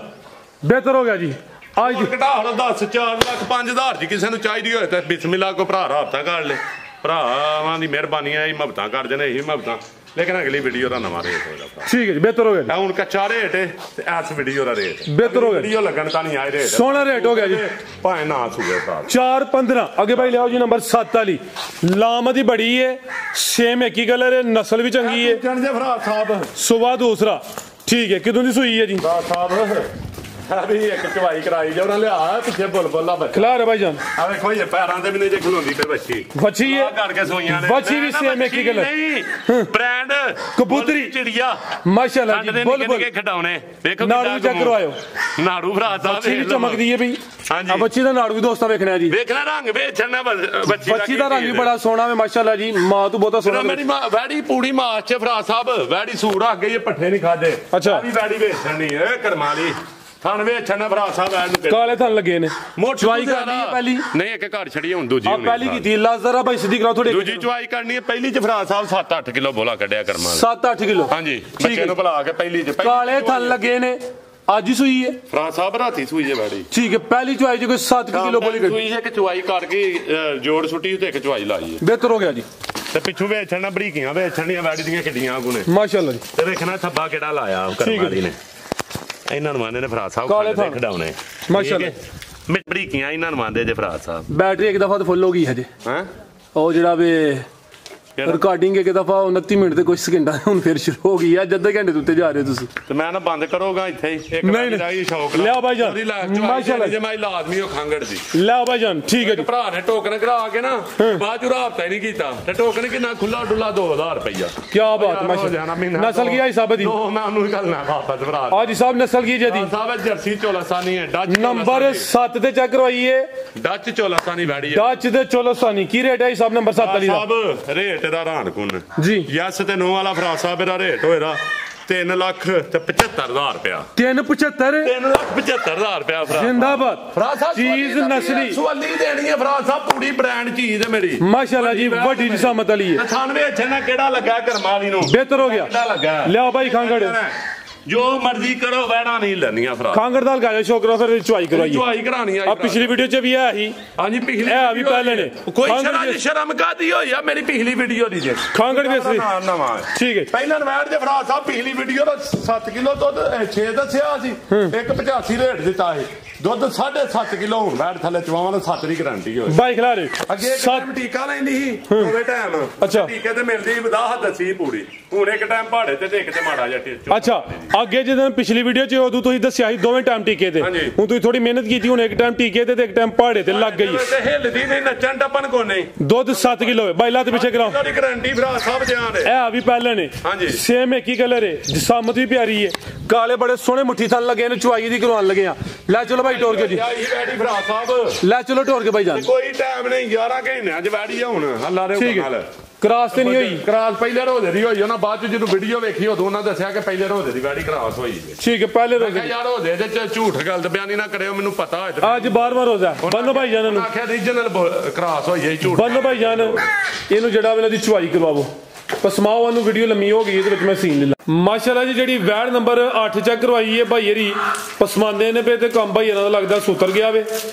Speaker 2: ਬਿਹਤਰ ਹੋ ਗਿਆ ਜੀ। ਅੱਜ
Speaker 1: ਘਟਾ ਹੜੋ 10 4,05,000 ਜੀ ਕਿਸੇ ਨੂੰ ਚਾਹੀਦੀ ਹੋਏ ਤੇ ਬਿਸਮਿਲ੍ਲਾ ਕੋ ਭਰਾ ਰਾਬਤਾ ਕਰ ਲੈ, ਭਰਾਵਾਂ ਦੀ ਮਿਹਰਬਾਨੀ ਹੈ, ਇਹ ਮੁਹੱਬਤਾਂ ਕਰ ਜਨੇ ਇਹੀ ਮੁਹੱਬਤਾਂ, ਲੇਕਿਨ ਅਗਲੀ ਵੀਡੀਓ ਦਾ ਨਵਾਂ ਰੇਟ ਹੋਏਗਾ।
Speaker 2: ਠੀਕ ਹੈ ਜੀ, ਬਿਹਤਰ ਹੋ ਗਿਆ ਜੀ।
Speaker 1: ਹੁਣ ਕੱਚਾ ਰੇਟ ਹੈ ਤੇ ਇਸ ਵੀਡੀਓ ਦਾ ਰੇਟ
Speaker 2: ਬਿਹਤਰ ਹੋ ਗਿਆ।
Speaker 1: ਵੀਡੀਓ ਲੱਗਣ ਤਾਂ ਨਹੀਂ ਆਏ ਰੇਟ
Speaker 2: ਸੋਹਣਾ ਰੇਟ ਹੋ ਗਿਆ ਜੀ।
Speaker 1: ਭਾਵੇਂ ਨਾ ਸੂਏ ਭਰਾ
Speaker 2: 4-15 ਅੱਗੇ ਭਾਈ ਲਿਆਓ ਜੀ। ਨੰਬਰ 7 ਵਾਲੀ ਲਾਮਦੀ ਬੜੀ ਹੈ, ਸੇਮ ਇੱਕ ਹੀ ਕਲਰ ਹੈ, ਨਸਲ ਵੀ ਚੰਗੀ ਹੈ।
Speaker 1: ਚੰਗੇ ਫਰਾਜ਼ ਸਾਹਿਬ
Speaker 2: ਸੁਬਾ ਦੂਸਰਾ ਠੀਕ ਹੈ। ਕਿਦੋਂ ਦੀ ਸੂਈ ਹੈ ਜੀ?
Speaker 1: ਫਰਾਜ਼ ਸਾਹਿਬ ਵੀ ਇੱਕ ਚਵਾਈ ਕਰਾਈ ਜੇ ਉਹਨਾਂ ਲਿਆ ਪਿੱਛੇ ਬੁਲਬੁਲਾ ਬੱਚਾ
Speaker 2: ਖਿਲਾਰ ਹੈ ਭਾਈਜਾਨ।
Speaker 1: ਆ ਵੇਖੋ ਇਹ ਪੈਰਾਂ ਤੇ ਵੀ ਨਹੀਂ ਜੇ ਖਲੋਂਦੀ ਤੇ ਬੱਚੀ
Speaker 2: ਬੱਚੀ ਹੈ
Speaker 1: ਕਰਕੇ ਸੋਈਆਂ ਨੇ,
Speaker 2: ਬੱਚੀ ਵੀ ਸੇਮ ਇੱਕ ਹੀ ਕਲਰ
Speaker 1: ਨਹੀਂ ਬ੍ਰਾਂਡ
Speaker 2: ਕਬੂਤਰੀ
Speaker 1: ਚਿੜੀਆ
Speaker 2: ਮਾਸ਼ਾਅੱਲਾ ਜੀ।
Speaker 1: ਬੁਲਬੁਲ ਕੇ ਖਡਾਉਣੇ ਵੇਖੋ
Speaker 2: ਨਾੜੂ ਚੈੱਕ ਕਰਵਾਇਓ।
Speaker 1: ਨਾੜੂ ਫਰਾਜ਼ ਸਾਹਿਬ
Speaker 2: ਬੱਚੀ ਵੀ ਚਮਕਦੀ ਹੈ ਬਈ।
Speaker 1: ਹਾਂਜੀ
Speaker 2: ਆ ਬੱਚੀ ਦਾ ਨਾੜੂ ਵੀ ਦੋਸਤਾਂ ਵੇਖਣਾ ਜੀ।
Speaker 1: ਵੇਖਣਾ ਰੰਗ ਵੇਚਣਾ
Speaker 2: ਬੱਚੀ ਦਾ ਰੰਗ ਵੀ ਬੜਾ ਸੋਹਣਾ ਹੈ ਮਾਸ਼ਾਅੱਲਾ ਜੀ। ਮਾਂ ਤੋਂ ਬਹੁਤਾ ਸੋਹਣਾ।
Speaker 1: ਮੇਰੀ ਵੈੜੀ ਪੂੜੀ ਮਾਸ ਚ ਫਰਾਜ਼ ਸਾਹਿਬ ਵੈੜੀ ਸੂਰ ਆ ਗਈ, ਪੱਠੇ ਨਹੀਂ ਖਾਦੇ।
Speaker 2: ਅੱਛਾ
Speaker 1: ਵੀ ਵੈੜੀ ਵੇਚਣ ਨਹੀਂ ਏ ਕਰਮਾਲੀ ਥਣ ਵੇਚਣ ਫਰਾਜ਼ ਸਾਹਿਬ ਐ ਨੂੰ
Speaker 2: ਕਾਲੇ ਥਣ ਲੱਗੇ ਨੇ।
Speaker 1: ਚਵਾਈ
Speaker 2: ਕਰਨੀ ਹੈ ਪਹਿਲੀ,
Speaker 1: ਨਹੀਂ ਇੱਕ ਘਰ ਛੜੀ ਹੁਣ ਦੂਜੀ
Speaker 2: ਪਹਿਲੀ ਕੀਤੀ ਲਾਜ਼ਰਾ ਭਾਈ ਸਿੱਧੀ ਕਰਾਓ ਥੋੜੀ।
Speaker 1: ਦੂਜੀ ਚਵਾਈ ਕਰਨੀ ਹੈ, ਪਹਿਲੀ ਚ ਫਰਾਜ਼ ਸਾਹਿਬ 7-8 ਕਿਲੋ ਬੋਲਾ ਕੱਢਿਆ ਕਰਮਾਂ
Speaker 2: 7-8 ਕਿਲੋ।
Speaker 1: ਹਾਂਜੀ ਬੱਚੇ ਨੂੰ ਭੁਲਾ ਕੇ ਪਹਿਲੀ ਚ
Speaker 2: ਕਾਲੇ ਥਣ ਲੱਗੇ ਨੇ। ਅੱਜ ਹੀ ਸੂਈ ਹੈ
Speaker 1: ਫਰਾਜ਼ ਸਾਹਿਬ ਰਾਤੀ ਸੂਈ ਜੇ ਵੈੜੀ।
Speaker 2: ਠੀਕ ਹੈ, ਪਹਿਲੀ ਚਵਾਈ ਚ ਕੋਈ 7 ਕਿਲੋ ਬੋਲੀ ਕੱਢੀ
Speaker 1: ਸੂਈ ਹੈ ਕਿ ਚਵਾਈ ਕਰਕੇ ਜੋੜ ਸੁੱਟੀ ਤੇ ਇੱਕ ਚਵਾਈ ਲਾਈ ਹੈ।
Speaker 2: ਬਿਹਤਰ ਹੋ ਗਿਆ ਜੀ।
Speaker 1: ਤੇ ਪਿੱਛੋਂ ਵੇਚਣਾ ਬਰੀਕੀਆਂ ਵੇਚਣੀਆਂ ਵੈੜੀ ਦੀਆਂ ਕਿੱਡੀਆਂ ਆਗੂ ਨੇ
Speaker 2: ਮਾਸ਼ਾਅੱਲਾ ਜੀ।
Speaker 1: ਤੇ ਵੇਖਣਾ ਥੱਬਾ ਕਿਹੜਾ ਲਾਇਆ ਕਰਮਾਲੀ ਨੇ। ਇਹਨਾਂ ਨੂੰ ਮੰਨਦੇ ਨੇ ਫਰਾਜ਼ ਸਾਹਿਬ
Speaker 2: ਕਾਲੇ
Speaker 1: ਖਾਣੇ ਖਡਾਉਣੇ
Speaker 2: ਮਾਸ਼ਾਅੱਲਾ।
Speaker 1: ਬਰੀਕੀਆਂ ਇਹਨਾਂ ਨੂੰ ਮੰਨਦੇ ਜੇ ਫਰਾਜ਼ ਸਾਹਿਬ।
Speaker 2: ਬੈਟਰੀ ਇੱਕ ਦਫਾ ਤਾਂ ਫੁੱਲ ਹੋ ਗਈ ਹਜੇ।
Speaker 1: ਹਾਂ
Speaker 2: ਉਹ ਜਿਹੜਾ ਵੇ ਰਿਕਾਰਡਿੰਗ ਇੱਕ ਦਫਾ 29 ਮਿੰਟ ਤੇ ਕੁਝ ਸਕਿੰਟਾਂ ਹੁਣ ਫਿਰ ਸ਼ੁਰੂ ਹੋ ਗਈ ਆ। ਜੱਦੇ ਘੰਟੇ ਦੇ ਉੱਤੇ ਜਾ ਰਹੇ ਤੁਸੀਂ
Speaker 1: ਤੇ ਮੈਂ ਨਾ ਬੰਦ ਕਰੋਗਾ ਇੱਥੇ ਹੀ ਇੱਕ
Speaker 2: ਨਹੀਂ
Speaker 1: ਵਾਰੀ ਸ਼ੌਕ
Speaker 2: ਲਿਆ ਭਾਈ ਜਾਨ
Speaker 1: ਮਾਸ਼ਾਅੱਲਾ ਜੇ ਮੈਂ ਲਾਜ਼ਮੀ ਉਹ ਖਾਂਗੜ ਦੀ
Speaker 2: ਲਿਆ ਭਾਈ ਜਾਨ। ਠੀਕ ਹੈ ਜੀ।
Speaker 1: ਭਰਾ ਨੇ ਟੋਕਨ ਕਰਾ ਕੇ ਨਾ ਬਾਅਦ ਚ ਰਾਬਤਾ ਹੀ ਨਹੀਂ ਕੀਤਾ ਤੇ ਟੋਕਨ ਕਿੰਨਾ ਖੁੱਲਾ ਡੁੱਲਾ 2000 ਰੁਪਇਆ।
Speaker 2: ਕੀ ਬਾਤ ਮਾਸ਼ਾਅੱਲਾ। ਨਸਲ ਕੀ ਹੈ ਸਾਹਿਬ ਦੀ?
Speaker 1: ਮੈਂ ਉਹਨੂੰ ਗੱਲ ਨਾ ਵਾਪਸ ਭਰਾ
Speaker 2: ਆਜੀ ਸਾਹਿਬ ਨਸਲ ਕੀ ਜਦੀ?
Speaker 1: ਸਾਹਿਬ ਜਰਸੀ ਚੋਲਾਸਾਨੀ ਹੈ ਡੱਚ
Speaker 2: ਨੰਬਰ 7 ਤੇ ਚੈੱਕ ਕਰਵਾਈਏ।
Speaker 1: ਡੱਚ ਚੋਲਾਸਾਨੀ ਵੈੜੀ ਹੈ।
Speaker 2: ਡੱਚ ਤੇ ਚੋਲਾਸਾਨੀ ਕੀ ਰੇਟ ਹੈ ਸਾਹਿਬ? ਨੰਬਰ 7 ਵਾਲੀ ਦਾ
Speaker 1: ਸਾਹਿਬ ਰੇਟ ਦਾ ਰਾਨ ਕੁਨ
Speaker 2: ਜੀ।
Speaker 1: ਯੈਸ ਤੇ ਨੋ ਵਾਲਾ ਫਰਾਜ਼ ਸਾਹਿਬ ਦਾ ਰੇਟ ਹੋਏਗਾ 3,75,000 ਰੁਪਇਆ।
Speaker 2: 375
Speaker 1: 3,75,000 ਰੁਪਇਆ ਫਰਾਜ਼
Speaker 2: ਜਿੰਦਾਬਾਦ।
Speaker 1: ਫਰਾਜ਼ ਸਾਹਿਬ
Speaker 2: ਚੀਜ਼ ਨਸਲੀ
Speaker 1: ਸਵਾਲੀ ਦੇਣੀ ਹੈ ਫਰਾਜ਼ ਸਾਹਿਬ ਪੂਰੀ ਬ੍ਰਾਂਡ ਚੀਜ਼ ਹੈ ਮੇਰੀ
Speaker 2: ਮਾਸ਼ਾਅੱਲਾ ਜੀ। ਵੱਡੀ ਜਿਸਾਮਤ ਵਾਲੀ ਹੈ।
Speaker 1: 98 ਇੱਥੇ ਨਾ ਕਿਹੜਾ ਲੱਗਾ ਕਰਮਾਲੀ ਨੂੰ
Speaker 2: ਬਿਹਤਰ ਹੋ ਗਿਆ।
Speaker 1: ਕਿਹੜਾ ਲੱਗਾ
Speaker 2: ਲਿਆਓ ਭਾਈ ਖਾਂਗੜ
Speaker 1: ਜੋ ਮਰਜ਼ੀ ਕਰੋ ਵੈਣਾ ਨਹੀਂ ਲੈਣੀਆਂ ਫਰਾਜ਼।
Speaker 2: ਖਾਂਗੜ ਦਾ ਲਗਾਇਓ ਸ਼ੋਕ ਕਰੋ ਫਿਰ ਚੁਆਈ ਕਰਵਾਈਏ।
Speaker 1: ਚੁਆਈ ਕਰਾਣੀ ਆ
Speaker 2: ਪਿਛਲੀ ਵੀਡੀਓ ਚ ਵੀ ਆਇਆ ਸੀ।
Speaker 1: ਹਾਂਜੀ ਪਿਛਲੀ
Speaker 2: ਇਹ ਵੀ ਪਹਿਲੇ ਨੇ
Speaker 1: ਕੋਈ ਸ਼ਰਮ ਕਾਦੀ ਹੋਈ ਆ ਮੇਰੀ ਪਿਛਲੀ ਵੀਡੀਓ ਦੀ ਜੇ
Speaker 2: ਖਾਂਗੜ ਵੀ ਅਸਲੀ
Speaker 1: ਨਵਾਂ
Speaker 2: ਠੀਕ ਹੈ।
Speaker 1: ਪਹਿਲਾਂ ਨਵੈੜ ਦੇ ਫਰਾਜ਼ ਸਾਹਿਬ ਪਿਛਲੀ ਵੀਡੀਓ ਦਾ 7 ਕਿਲੋ ਦੁੱਧ 6 ਦੱਸਿਆ ਸੀ 185 ਰੇਟ ਦਿੱਤਾ ਸੀ। ਦੁੱਧ 7.5 ਕਿਲੋ ਹੁਣ ਵੈੜ ਥੱਲੇ ਚਵਾਵਾਂ ਦਾ 7 ਦੀ ਗਾਰੰਟੀ ਹੋਏ।
Speaker 2: ਬਾਈ ਖਿਲਾ ਰਹੇ
Speaker 1: ਅੱਗੇ ਟਾਈਮ ਟੀਕਾ ਲੈਂਦੀ ਸੀ ਦੋਵੇਂ ਟਾਈਮ।
Speaker 2: ਅੱਛਾ
Speaker 1: ਟੀਕੇ ਤੇ ਮਿਲਦੀ ਵਦਾਹਤ ਦੱਸੀ ਪੂਰੀ। ਹੁਣ ਇੱਕ ਟਾਈਮ ਪਹਾੜੇ ਤੇ ਇੱਕ ਤੇ ਮਾੜਾ ਜਿਹਾ।
Speaker 2: ਅੱਛਾ ਅੱਗੇ ਜਦੋਂ ਪਿਛਲੀ ਵੀਡੀਓ ਚ ਉਦੋਂ ਤੁਸੀਂ ਦੱਸਿਆ ਸੀ ਦੋਵੇਂ ਟਾਈਮ ਟੀਕੇ ਤੇ। ਹੁਣ ਤੁਸੀਂ ਥੋੜੀ ਮਿਹਨਤ ਕੀਤੀ ਹੁਣ ਇੱਕ ਟਾਈਮ ਟੀਕੇ ਤੇ ਇੱਕ ਟਾਈਮ ਪਹਾੜੇ ਤੇ ਲੱਗ ਗਈ।
Speaker 1: ਤੇ ਹਿੱਲਦੀ ਨਹੀਂ ਨੱਚਣ ਟੱਪਣ ਕੋ ਨਹੀਂ।
Speaker 2: ਦੁੱਧ 7 ਕਿਲੋ ਹੈ ਬਾਈ। ਲੱਤ ਪਿੱਛੇ ਕਰਾਓ।
Speaker 1: ਤੁਹਾਡੀ ਗਾਰੰਟੀ ਫਰਾਜ਼ ਸਾਹਿਬ ਜਾਨ ਹੈ।
Speaker 2: ਇਹ ਵੀ ਪਹਿਲੇ ਨੇ
Speaker 1: ਹਾਂਜੀ
Speaker 2: ਸੇਮ ਇੱਕ ਹੀ ਕਲਰ ਹੈ। ਜਿਸਾਮਤ ਵੀ ਪਿਆਰੀ ਹੈ। ਕਾਲੇ ਬੜੇ ਸੋਹਣੇ ਮੁੱਠੀ ਥਣ ਲੱਗੇ ਨੇ। ਚੁਆਈ ਦੀ ਕਰਵਾਉਣ ਲੱਗੇ ਆ। ਲੈ ਚਲੋ ਭਾਈ ਟੋਰ ਕੇ ਜੀ।
Speaker 1: ਵੈੜੀ ਫਰਾਜ਼ ਸਾਹਿਬ
Speaker 2: ਲੈ ਚਲੋ ਟੋਰ ਕੇ ਭਾਈ ਜਾਨ।
Speaker 1: ਕੋਈ ਟਾਈਮ ਨਹੀਂ 11 ਘੰਟਿਆਂ ਚ ਵੈੜੀ ਆ ਹੁਣ ਅੱਲਾ ਦੇ ਹੁਕਮ ਨਾਲ।
Speaker 2: ਕਰਾਸ ਤੇ ਨਹੀਂ ਹੋਈ।
Speaker 1: ਕਰਾਸ ਪਹਿਲੇ ਰੋਜ਼ੇ ਦੀ ਹੋਈ ਉਹਨਾਂ ਬਾਅਦ ਚ ਜਦੋਂ ਵੀਡੀਓ ਵੇਖੀ ਉਦੋਂ ਉਹਨਾਂ ਦੱਸਿਆ ਕਿ ਪਹਿਲੇ ਰੋਜ਼ੇ ਦੀ ਵੈੜੀ ਕਰਾਸ ਹੋਈ।
Speaker 2: ਠੀਕ ਹੈ ਪਹਿਲੇ ਰੋਜ਼ੇ
Speaker 1: ਯਾਰ ਰੋਜ਼ੇ ਦੇ ਚ ਝੂਠ ਗੱਲ ਬਿਆਨੀ ਨਾ ਕਰਿਓ ਮੈਨੂੰ ਪਤਾ ਹੋਏ।
Speaker 2: ਅੱਜ 12ਵਾਂ ਰੋਜ਼ਾ ਬੰਨੋ ਭਾਈ ਜਾਨ ਨੂੰ।
Speaker 1: ਆਖਿਆ ਰੀਜਨਲ ਕਰਾਸ ਹੋਈ ਹੈ ਝੂਠ।
Speaker 2: ਬੰਨੋ ਭਾਈ ਜਾਨ ਇਹਨੂੰ ਜਿਹੜਾ ਵੇਲੇ ਦੀ ਚੁਆਈ ਕਰਵਾਵੋ। ਪਸਮਾਓ ਵਾਨੂੰ ਵੀਡੀਓ ਲੰਮੀ ਹੋ ਗਈ ਇਹਦੇ ਵਿੱਚ ਮੈਂ ਸੀਨ ਲੈ ਲਾ ਮਾਸ਼ਾਅੱਲਾ ਜੀ ਜਿਹੜੀ ਵੈੜ ਨੰਬਰ 8 ਚੈੱਕ ਕਰਵਾਈ ਹੈ ਭਾਈ ਇਹਦੀ ਪਸਮਾਉਂਦੇ ਨੇ ਪਏ ਤੇ ਕੰਮ ਭਾਈ ਇਹਨਾਂ ਦਾ ਲੱਗਦਾ ਸੁਤਰ ਗਿਆ ਵੇ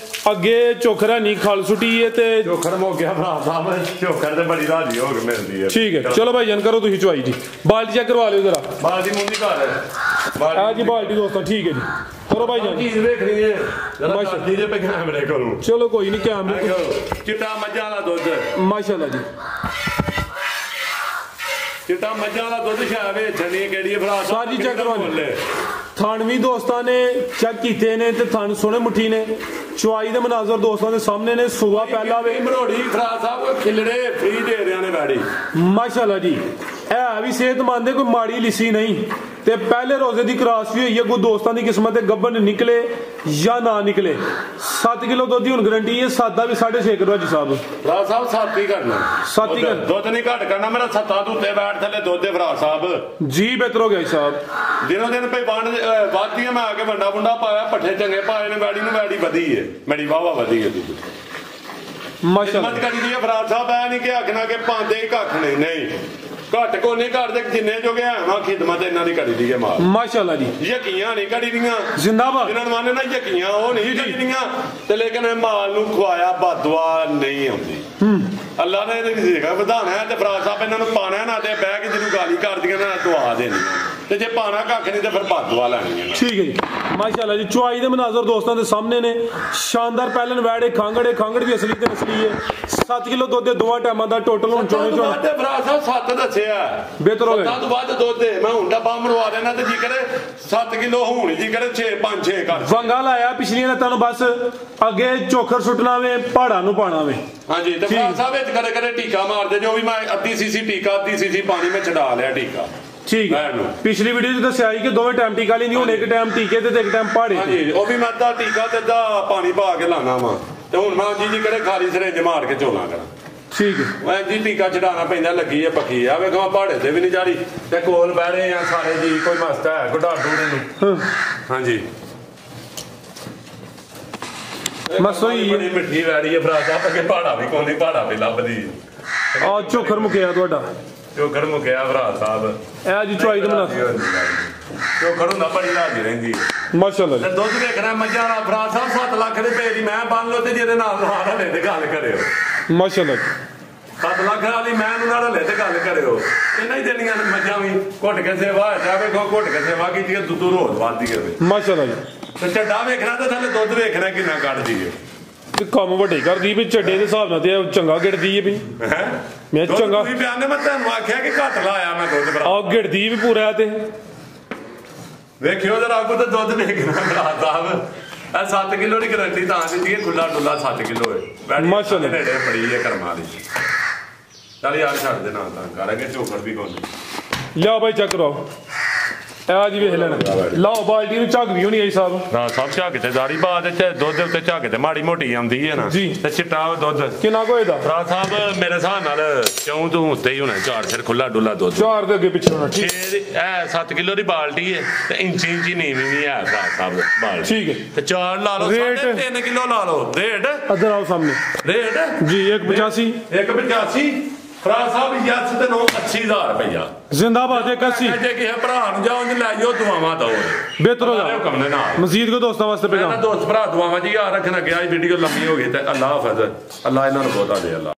Speaker 2: ਅੱਗੇ ਚੋਖਰਾ ਨਹੀਂ ਖਲ ਸੁੱਟੀ ਹੈ ਤੇ
Speaker 1: ਚੋਖਰ ਮੁੱਕ ਗਿਆ ਭਰਾ ਸਾਹਿਬ ਚੋਖਰ ਤੇ ਬੜੀ ਰਾਜੀ ਹੋ ਕੇ ਮਿਲਦੀ ਹੈ
Speaker 2: ਠੀਕ ਹੈ ਚਲੋ ਭਾਈ ਜਾਨ ਕਰੋ ਤੁਸੀਂ ਚੁਆਈ ਜੀ ਬਾਲਟੀ ਚੈੱਕ ਕਰਵਾ ਲਿਓ ਜਰਾ
Speaker 1: ਬਾਲਟੀ ਮੁੰਡੀ ਘਰ
Speaker 2: ਆ ਜੀ ਬਾਲਟੀ ਦੋਸਤਾਂ ਠੀਕ ਹੈ ਜੀ ਕਰੋ ਭਾਈ ਜਾਨ
Speaker 1: ਚੀਜ਼ ਵੇਖਣੀ ਹੈ ਜਰਾ ਕਰਦੀ ਜੇ ਪੈ ਕੈਮਰੇ ਕੋਲੋਂ
Speaker 2: ਚਲੋ ਕੋਈ ਨਹੀਂ ਕੈਮਰੇ
Speaker 1: ਚਿੱਟਾ ਮੱਝਾਂ ਦਾ ਦੁੱਧ
Speaker 2: ਮਾਸ਼ਾਅੱਲਾ ਜੀ
Speaker 1: ਚਿੱਟਾ ਮੱਝਾਂ ਦਾ ਦੁੱਧ ਛਾਵੇ ਛਣੀ ਕਿਹੜੀ ਹੈ ਭਰਾ
Speaker 2: ਸਾਜੀ ਚੈੱਕ ਕਰਵਾ ਲੈ ਥਾਨਵੀ ਦੋਸਤਾਂ ਨੇ ਚੈੱਕ ਕੀਤੇ ਨੇ ਤੇ ਥਣ ਸੋਹਣੇ ਮੁੱਠੀ ਨੇ ਚੁਆਈ ਦੇ ਮਨਾਜ਼ਰ ਦੋਸਤਾਂ ਦੇ ਸਾਹਮਣੇ ਨੇ ਸੁਬਾ ਪਹਿਲਾ ਵੇ
Speaker 1: ਮਰੋੜੀ ਫਰਾ ਸਾਹਿਬ ਖਿਲੜੇ ਫ੍ਰੀ ਦੇ ਰਿਆਂ ਨੇ ਬੈੜੀ
Speaker 2: ਮਾਸ਼ਾਅੱਲਾ ਜੀ ਇਹ ਵੀ ਸਿਹਤਮੰਦ ਹੈ ਕੋਈ ਮਾੜੀ ਲਿੱਸੀ ਨਹੀਂ ਤੇ ਪਹਿਲੇ ਰੋਜ਼ੇ ਦੀ ਕਰਾਸ ਵੀ ਹੋਈ ਹੈ ਕੋਈ ਦੋਸਤਾਂ ਦੀ ਕਿਸਮਤ ਤੇ ਗੱਬਨ ਨਿਕਲੇ ਜਾਂ ਨਾ ਨਿਕਲੇ 7 ਕਿਲੋ ਦੁੱਧ ਦੀ ਹੁਣ ਗਰੰਟੀ ਹੈ ਸਾਦਾ ਵੀ 6.5 ਕਿਲੋ ਜੀ ਸਾਹਿਬ
Speaker 1: ਫਰਾ ਸਾਹਿਬ ਸਾਥੀ ਕਰਨਾ
Speaker 2: ਸਾਥੀ ਕਰ
Speaker 1: ਦੁੱਧ ਨਹੀਂ ਘੱਟ ਕਰਨਾ ਮੇਰਾ ਸੱਤਾ ਦੇ ਉੱਤੇ ਬੈਠ ਥੱਲੇ ਦੁੱਧ ਦੇ ਫਰਾ ਸਾਹਿਬ
Speaker 2: ਜੀ ਬਿਹਤਰ ਹੋ ਗਿਆ ਜੀ ਸਾਹਿਬ
Speaker 1: ਦਿਨੋਂ ਦਿਨ ਪਈ ਵੰਡ ਵਾਧੀਆਂ ਮੈਂ ਆ ਕੇ ਵੰਡਾ ਬੁੰਡਾ ਪਾਇਆ ਪੱਠੇ ਚੰਗੇ ਪਾਏ ਨੇ ਵੈੜੀ ਨੂੰ ਵੈੜੀ ਵਧੀ ਹੈ ਮੇਰੀ ਵਾਵਾ ਵਧੀ ਹੈ ਦੁੱਧ
Speaker 2: ਮਾਸ਼ਾਅੱਲਾ
Speaker 1: ਮਤ ਕਰੀ ਦੀ ਹੈ ਫਰਾ ਸਾਹਿਬ ਐ ਨਹੀਂ ਕਿ ਆਖਣਾ ਕਿ ਪਾਉਂਦੇ ਹੀ ਕੱਖ ਨਹੀਂ ਘੱਟ ਕੋਨੇ ਘਰ ਦੇ ਜਿੰਨੇ ਜੋਗੇ ਆਵਾਂ ਖਿਦਮਤ ਇਹਨਾਂ ਦੀ ਕਰੀ ਦੀ ਹੈ ਮਾਲ
Speaker 2: ਮਾਸ਼ਾਅੱਲਾ ਜੀ
Speaker 1: ਯਕੀਆਂ ਨਹੀਂ ਕਰੀ ਦੀਆਂ
Speaker 2: ਜ਼ਿੰਦਾਬਾਦ
Speaker 1: ਜਿਹਨਾਂ ਨੂੰ ਮੰਨੇ ਨਾ ਯਕੀਆਂ ਉਹ ਨਹੀਂ ਕਰੀ ਦੀਆਂ ਤੇ ਲੇਕਿਨ ਇਹ ਮਾਲ ਨੂੰ ਖਵਾਇਆ ਬਦਦੁਆ ਨਹੀਂ ਆਉਂਦੀ ਅੱਲਾ ਨੇ ਇਹਦੀ ਸਿੱਖਿਆ ਵਧਾਣਾ ਤੇ ਫਰਾ ਸਾਹਿਬ ਇਹਨਾਂ ਨੂੰ ਪਾਣਾ ਨਾ ਤੇ ਬਹਿ ਕੇ ਜਿਹਨੂੰ ਗਾਲੀ ਕਰਦੀਆਂ ਨਾ ਦੁਆ ਦੇਣੀ ਤੇ ਜੇ ਪਾਣਾ ਕੱਖ ਨਹੀਂ ਤੇ ਫਿਰ ਬਦਦੁਆ ਲੈਣੀ ਹੈ
Speaker 2: ਠੀਕ ਹੈ ਜੀ ਮਾਸ਼ਾਅੱਲਾ ਜੀ ਚੁਆਈ ਦੇ ਮਨਾਜ਼ਰ ਦੋਸਤਾਂ ਦੇ ਸਾਹਮਣੇ ਨੇ ਸ਼ਾਨਦਾਰ ਪਹਿਲਨ ਵੈੜੇ ਖੰਗੜ ਵੀ ਅਸਲੀ ਤੇ ਨਸਲੀ ਹੈ 7 ਕਿਲੋ ਦੁੱਧ ਦੇ ਦੋਵਾਂ ਟਾਈਮਾਂ ਦਾ ਟੋਟਲ ਹੁਣ ਚੋਣੇ
Speaker 1: ਤੇ ਫਰਾ ਸਾਹਿਬ 7 ਦੱਸਿਆ
Speaker 2: ਬਿਹਤਰ ਹੋ ਗਿਆ
Speaker 1: ਤੋਂ ਵੱਧ ਦੁੱਧ ਦੇ ਮੈਂ ਹੁਣ ਡੱਬਾ ਮਰਵਾ ਦੇਣਾ ਤੇ ਜੀ ਕਰੇ 7 ਕਿਲੋ ਹੋਣ ਜੀ ਕਰੇ 6 5 6 ਕਰ
Speaker 2: ਵੰਗਾ ਲਾਇਆ ਪਿਛਲੀਆਂ ਰਾਤਾਂ ਨੂੰ ਬਸ ਅੱਗੇ ਚੋਖਰ ਸੁੱਟਣਾ ਵੇ ਪਹਾੜਾਂ ਨੂੰ ਪਾਣਾ ਵੇ
Speaker 1: ਹਾਂਜੀ ਤੇ ਫਰਾ ਸਾਹਿਬ ਵਿੱਚ ਕਦੇ ਕਦੇ ਟੀਕਾ ਮਾਰਦੇ ਜੋ ਵੀ ਮੈਂ ਅੱਧੀ ਸੀਸੀ ਟੀਕਾ ਅੱਧੀ ਸੀਸੀ ਪਾਣੀ ਮੈਂ ਛਡਾ ਲਿਆ ਟੀਕਾ
Speaker 2: ਠੀਕ ਹੈ ਪਿਛਲੀ ਵੀਡੀਓ 'ਚ ਦੱਸਿਆ ਸੀ ਕਿ ਦੋਵੇਂ ਟਾਈਮ ਟੀਕਾ ਲੈਂਦੀ ਹੁਣ ਇੱਕ ਟਾਈਮ ਟੀਕੇ ਤੇ ਇੱਕ ਟਾਈਮ ਪਹਾੜੇ
Speaker 1: ਹਾਂਜੀ ਉਹ ਵੀ ਮੈਂ ਅੱਧਾ ਟੀਕਾ ਤੇ ਅੱਧਾ ਪਾਣੀ ਪਾ ਕੇ ਲਾਣਾ ਵਾ ਤੇ ਹੁਣ ਮੈਂ ਜੀ ਕਰੇ ਖਾਲੀ ਸਿਰੰਜ ਮਾਰ ਕੇ ਚੋਲਾ ਕਰਾਂ
Speaker 2: ਠੀਕ ਹੈ
Speaker 1: ਮੈਂ ਜੀ ਟੀਕਾ ਛਡਾਣਾ ਪੈਂਦਾ ਲੱਗੀ ਹੈ ਪੱਕੀ ਆ ਵੇਖੋ ਪਹਾੜੇ ਤੇ ਵੀ ਨਹੀਂ ਜਾਰੀ ਤੇ ਕੋਲ ਬਹਿ ਰਹੇ ਆ ਸਾਰੇ ਜੀ ਕੋਈ ਮਸਤਾ ਹੈ ਗੁੱਡਾ ਡੂੜੇ ਨੂੰ ਹਾਂਜੀ
Speaker 2: ਮਸੋਈ
Speaker 1: ਬੜੀ ਮਿੱਠੀ ਵੈੜੀ ਹੈ ਭਰਾ ਸਾਹਿਬ ਅੱਗੇ ਪਹਾੜਾ ਵੀ ਕੋਨੀ ਪਹਾੜਾ ਵੀ ਲੱਭਦੀ
Speaker 2: ਆ ਚੋਖਰ ਮੁਕਿਆ ਤੁਹਾਡਾ
Speaker 1: ਚੋਖਰ ਮੁਕਿਆ ਭਰਾ ਸਾਹਿਬ
Speaker 2: ਇਹ ਜੀ ਚੁਆਈ ਦੇ ਮਨਾਜ਼ਰ
Speaker 1: ਚੋਖਰ ਹੁੰਦਾ ਬੜੀ ਰਾਜੀ ਰਹਿੰਦੀ
Speaker 2: ਮਾਸ਼ਾਅੱਲਾ
Speaker 1: ਤੇ ਦੁੱਧ ਵੇਖਣਾ ਮੱਝਾਂ ਦਾ ਭਰਾ ਸਾਹਿਬ 7 ਲੱਖ ਦੇ ਪੇ ਦੀ ਮੈਂ ਬੰਨ ਲਓ ਤੇ ਜਿਹਦੇ ਨਾਲ ਨਾਲ ਹਲੇ ਤੇ ਗੱਲ ਕਰਿਓ
Speaker 2: ਮਾਸ਼ਾਅੱਲਾ
Speaker 1: 7 ਲੱਖ ਵਾਲੀ ਮੈਂ ਨੂੰ ਨਾਲ ਹਲੇ ਤੇ ਗੱਲ ਕਰਿਓ ਇਹਨਾਂ ਹੀ ਦੇਣੀਆਂ ਮੱਝਾਂ ਵੀ ਘੁੱਟ ਕੇ ਸੇਵਾ ਜਾਵੇ ਘੁੱਟ ਕੇ ਸੇਵਾ ਕੀਤੀ ਦੁੱਧ ਰੋਜ਼ ਵੱਧਦੀ ਹੋਵੇ
Speaker 2: ਮਾਸ਼ਾਅੱਲਾ ਜੀ
Speaker 1: ਤੇ ਚੱਡਾ ਵੇਖਣਾ ਤੇ ਥੱਲੇ ਦੁੱਧ ਵੇਖਣਾ ਕਿੰਨਾ ਕੱਢਦੀ ਹੈ
Speaker 2: ਤੇ ਕੰਮ ਵੱਡੇ ਕਰਦੀ ਵੀ ਚੱਡੇ ਦੇ ਹਿਸਾਬ ਨਾਲ ਤੇ ਚੰਗਾ ਗਿੜਦੀ ਹੈ ਵੀ ਮੈਂ ਚੰਗਾ
Speaker 1: ਤੁਸੀਂ ਬਿਆਨ ਨੇ ਮੈਂ ਤੁਹਾਨੂੰ ਆਖਿਆ ਕਿ ਘੱਟ ਲਾਇਆ ਮੈਂ ਦੁੱਧ ਭਰਾ
Speaker 2: ਆ ਗਿੜਦੀ ਵੀ ਪੂਰਾ ਤੇ
Speaker 1: ਵੇਖਿਓ ਜਰਾ ਅੱਗੋਂ ਤੇ ਦੁੱਧ ਵੇਖਣਾ ਭਰਾ ਸਾਹਿਬ ਇਹ 7 ਕਿਲੋ ਦੀ ਗਰੰਟੀ ਤਾਂ ਦਿੱਤੀ ਹੈ ਖੁੱਲਾ ਡੁੱਲਾ 7 ਕਿਲੋ ਹੈ
Speaker 2: ਮਾਸ਼ਾਅੱਲਾ
Speaker 1: ਨੇੜੇ ਬੜੀ ਹੈ ਕਰਮਾਂ ਦੀ ਚੱਲ ਯਾਰ ਛੱਡ ਦੇ ਨਾ ਤਾਂ ਕਰਾਂਗੇ ਝੋਕਰ ਵੀ ਕੋਲ
Speaker 2: ਲਿਆਓ ਭਾਈ ਚੱਕ ਕਰੋ ਆ ਜੀ ਵੇਖ ਲੈਣਾ ਲਾਓ ਬਾਲਟੀ ਨੂੰ ਝੱਗ ਵੀ ਹੋਣੀ ਆਈ ਸਾਹਿਬ
Speaker 1: ਹਾਂ ਸਭ ਝੱਗ ਤੇ ਦਾੜੀ ਬਾਦ ਤੇ ਦੁੱਧ ਦੇ ਉੱਤੇ ਝੱਗ ਤੇ ਮਾੜੀ ਮੋਟੀ ਆਉਂਦੀ ਹੈ ਨਾ ਤੇ ਚਿੱਟਾ ਦੁੱਧ
Speaker 2: ਕਿੰਨਾ ਕੋ ਇਹਦਾ
Speaker 1: ਭਰਾ ਸਾਹਿਬ ਮੇਰੇ ਹਿਸਾਬ ਨਾਲ ਚੌਂ ਤੋਂ ਉੱਤੇ ਹੀ ਹੋਣਾ 4 ਸਿਰ ਖੁੱਲਾ ਡੁੱਲਾ ਦੁੱਧ
Speaker 2: 4 ਦੇ ਅੱਗੇ ਪਿੱਛੇ ਹੋਣਾ ਠੀਕ
Speaker 1: ਇਹ 7 ਕਿਲੋ ਦੀ ਬਾਲਟੀ ਹੈ ਤੇ ਇੰਚੀ ਨੀਵੀਂ ਵੀ ਹੈ ਭਰਾ ਸਾਹਿਬ ਬਾਲਟੀ
Speaker 2: ਠੀਕ ਹੈ
Speaker 1: ਤੇ 4 ਲਾ ਲਓ 3 ਕਿਲੋ ਲਾ ਲਓ ਰੇਟ
Speaker 2: ਅਦਰ ਆਓ ਸਾਹਮਣੇ
Speaker 1: ਰੇਟ
Speaker 2: ਜੀ 185
Speaker 1: 185 ਫਰਾ ਸਾਹਿਬ ਯਸ ਤੇ 80000 ਰੁਪਇਆ
Speaker 2: ਜ਼ਿੰਦਾਬਾਦ 81
Speaker 1: ਜੇ ਕਿਸੇ ਭਰਾ ਨੂੰ ਜਾਓ ਲੈ ਜਾਓ ਦੁਆਵਾਂ ਦੋ
Speaker 2: ਬਿਹਤਰ ਹੋ ਜਾ
Speaker 1: ਹੁਕਮ ਦੇ ਨਾਲ
Speaker 2: ਮਜ਼ੀਦ ਕੋ ਦੋਸਤਾਂ ਵਾਸਤੇ
Speaker 1: ਮੇਰਾ ਦੋਸਤ ਭਰਾ ਦੁਆਵਾਂ ਜੀ ਯਾਦ ਰੱਖਣਾ ਗਿਆ ਵੀਡੀਓ ਲੰਮੀ ਹੋ ਗਈ ਤੇ ਅੱਲਾਹ ਹਾਫਿਜ਼ ਅੱਲਾਹ ਇਹਨਾਂ ਨੂੰ ਬਹੁਤਾ ਦੇ ਅੱਲਾਹ